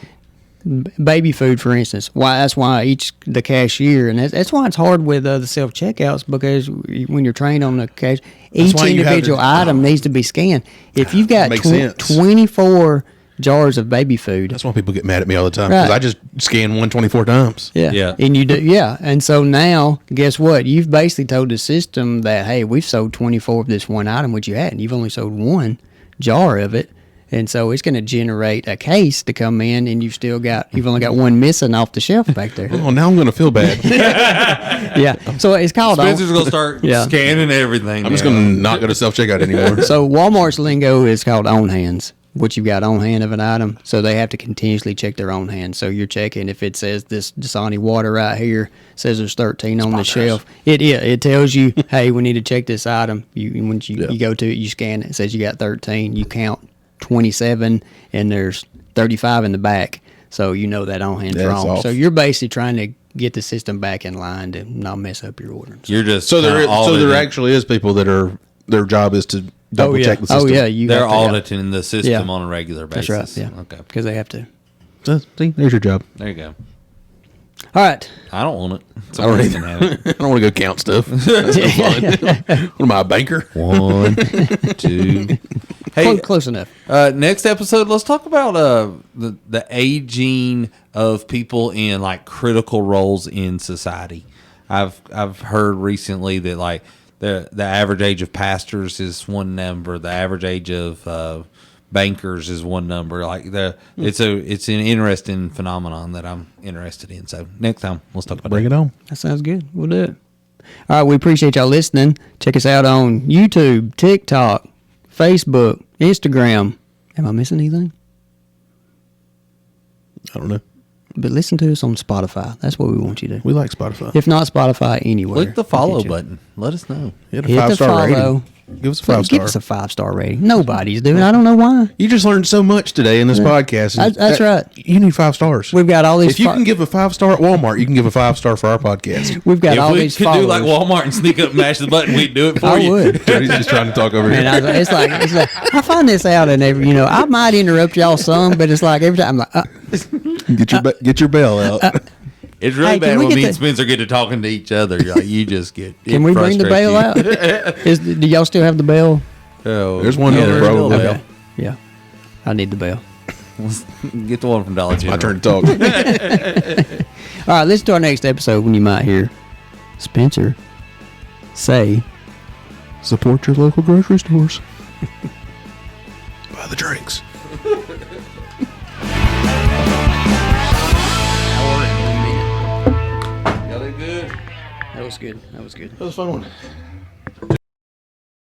B: baby food, for instance, that's why the cashier, and that's why it's hard with the self checkouts, because when you're trained on the cash, each
A: why you have
B: individual
A: to-
B: item needs to be scanned. If you've got
A: Makes sense.
B: 24 jars of baby food,
A: That's why people get mad at me all the time because
B: Right.
A: I just scan 124 times.
C: Yeah.
B: and you do, and so now, guess what? You've basically told the system that, hey, we've sold 24 of this one item, which you hadn't. You've only sold one jar of it. And so it's going to generate a case to come in, and you've only got one missing off the shelf back there.
A: Oh, now I'm going to feel bad.
B: Yeah. So it's called.
C: Spencer's gonna start
B: Yeah.
C: scanning everything.
A: I'm just going to not go to self checkout anymore.
B: So Walmart's lingo is called on hands. What you've got on hand of an item, so they have to continuously check their own hand. So you're checking if it says this Dasani water right here says there's 13 on the shelf. It tells you, hey, we need to check this item. Once you go to it, you scan it. It says you got 13. You count 27, and there's 35 in the back. So you know that on hand's
A: That's
B: wrong.
A: off.
B: So you're basically trying to get the system back in line to not mess up your order.
C: You're just
A: So there
C: auditing.
A: actually is people that are their job is to double check the system.
B: Oh yeah, you
C: They're
B: have to-
C: auditing the system
B: Yeah.
C: on a regular
B: That's
C: basis.
B: right. Yeah.
C: Okay.
B: Because they have to.
A: So, see, there's your job.
C: There you go.
B: All right.
C: I don't want it.
A: I don't
C: Somebody
A: either.
C: can have it.
A: I don't want to go count stuff. That's no fun. What am I, a banker?
C: 1, 2. Hey,
B: Close enough.
C: next episode, let's talk about the aging of people in like critical roles in society. I've heard recently that like the average age of pastors is one number, the average age of bankers is one number. Like it's an interesting phenomenon that I'm interested in. So next time, let's talk about
A: Bring it on.
B: That sounds good. We'll do it. All right. We appreciate y'all listening. Check us out on YouTube, TikTok, Facebook, Instagram. Am I missing anything?
A: I don't know.
B: But listen to us on Spotify. That's what we want you to do.
A: We like Spotify.
B: If not Spotify, anywhere.
C: Click the follow
B: We'll get you.
C: button. Let us know.
A: Hit a
B: Hit the
A: 5-star
B: follow.
A: rating. Give us a 5
B: Give
A: star.
B: us a 5-star rating. Nobody's doing it. I don't know why.
A: You just learned so much today in this podcast.
B: That's right.
A: You need 5 stars.
B: We've got all these.
A: If you can give a 5-star at Walmart, you can give a 5-star for our podcast.
B: We've got
C: If
B: all
C: we
B: these
C: could
B: followers.
C: do like Walmart and sneak up and mash the button, we'd do it for
B: I
C: you.
B: would.
A: He's just trying to talk over here.
B: And it's like I find this out, and every I might interrupt y'all some, but it's like every time I'm like,
A: Get your bell out.
C: It's really
B: Hey, can
C: bad
B: we
C: when
B: get
C: me and
B: the-
C: Spencer get to talking to each other. Like, you just get.
B: can we bring the bell out? Do y'all still have the bell?
C: Oh,
A: There's one
C: yeah,
A: there,
C: there's
A: bro.
C: still a
A: Okay.
C: bell.
B: Yeah, I need the bell.
C: Get the one from Dollar General.
A: My turn to talk.
B: All right, listen to our next episode when you might hear Spencer say,
A: Support your local grocery stores. Buy the drinks.
C: Y'all did good.
B: That was good. That was good.
A: That was a fun one.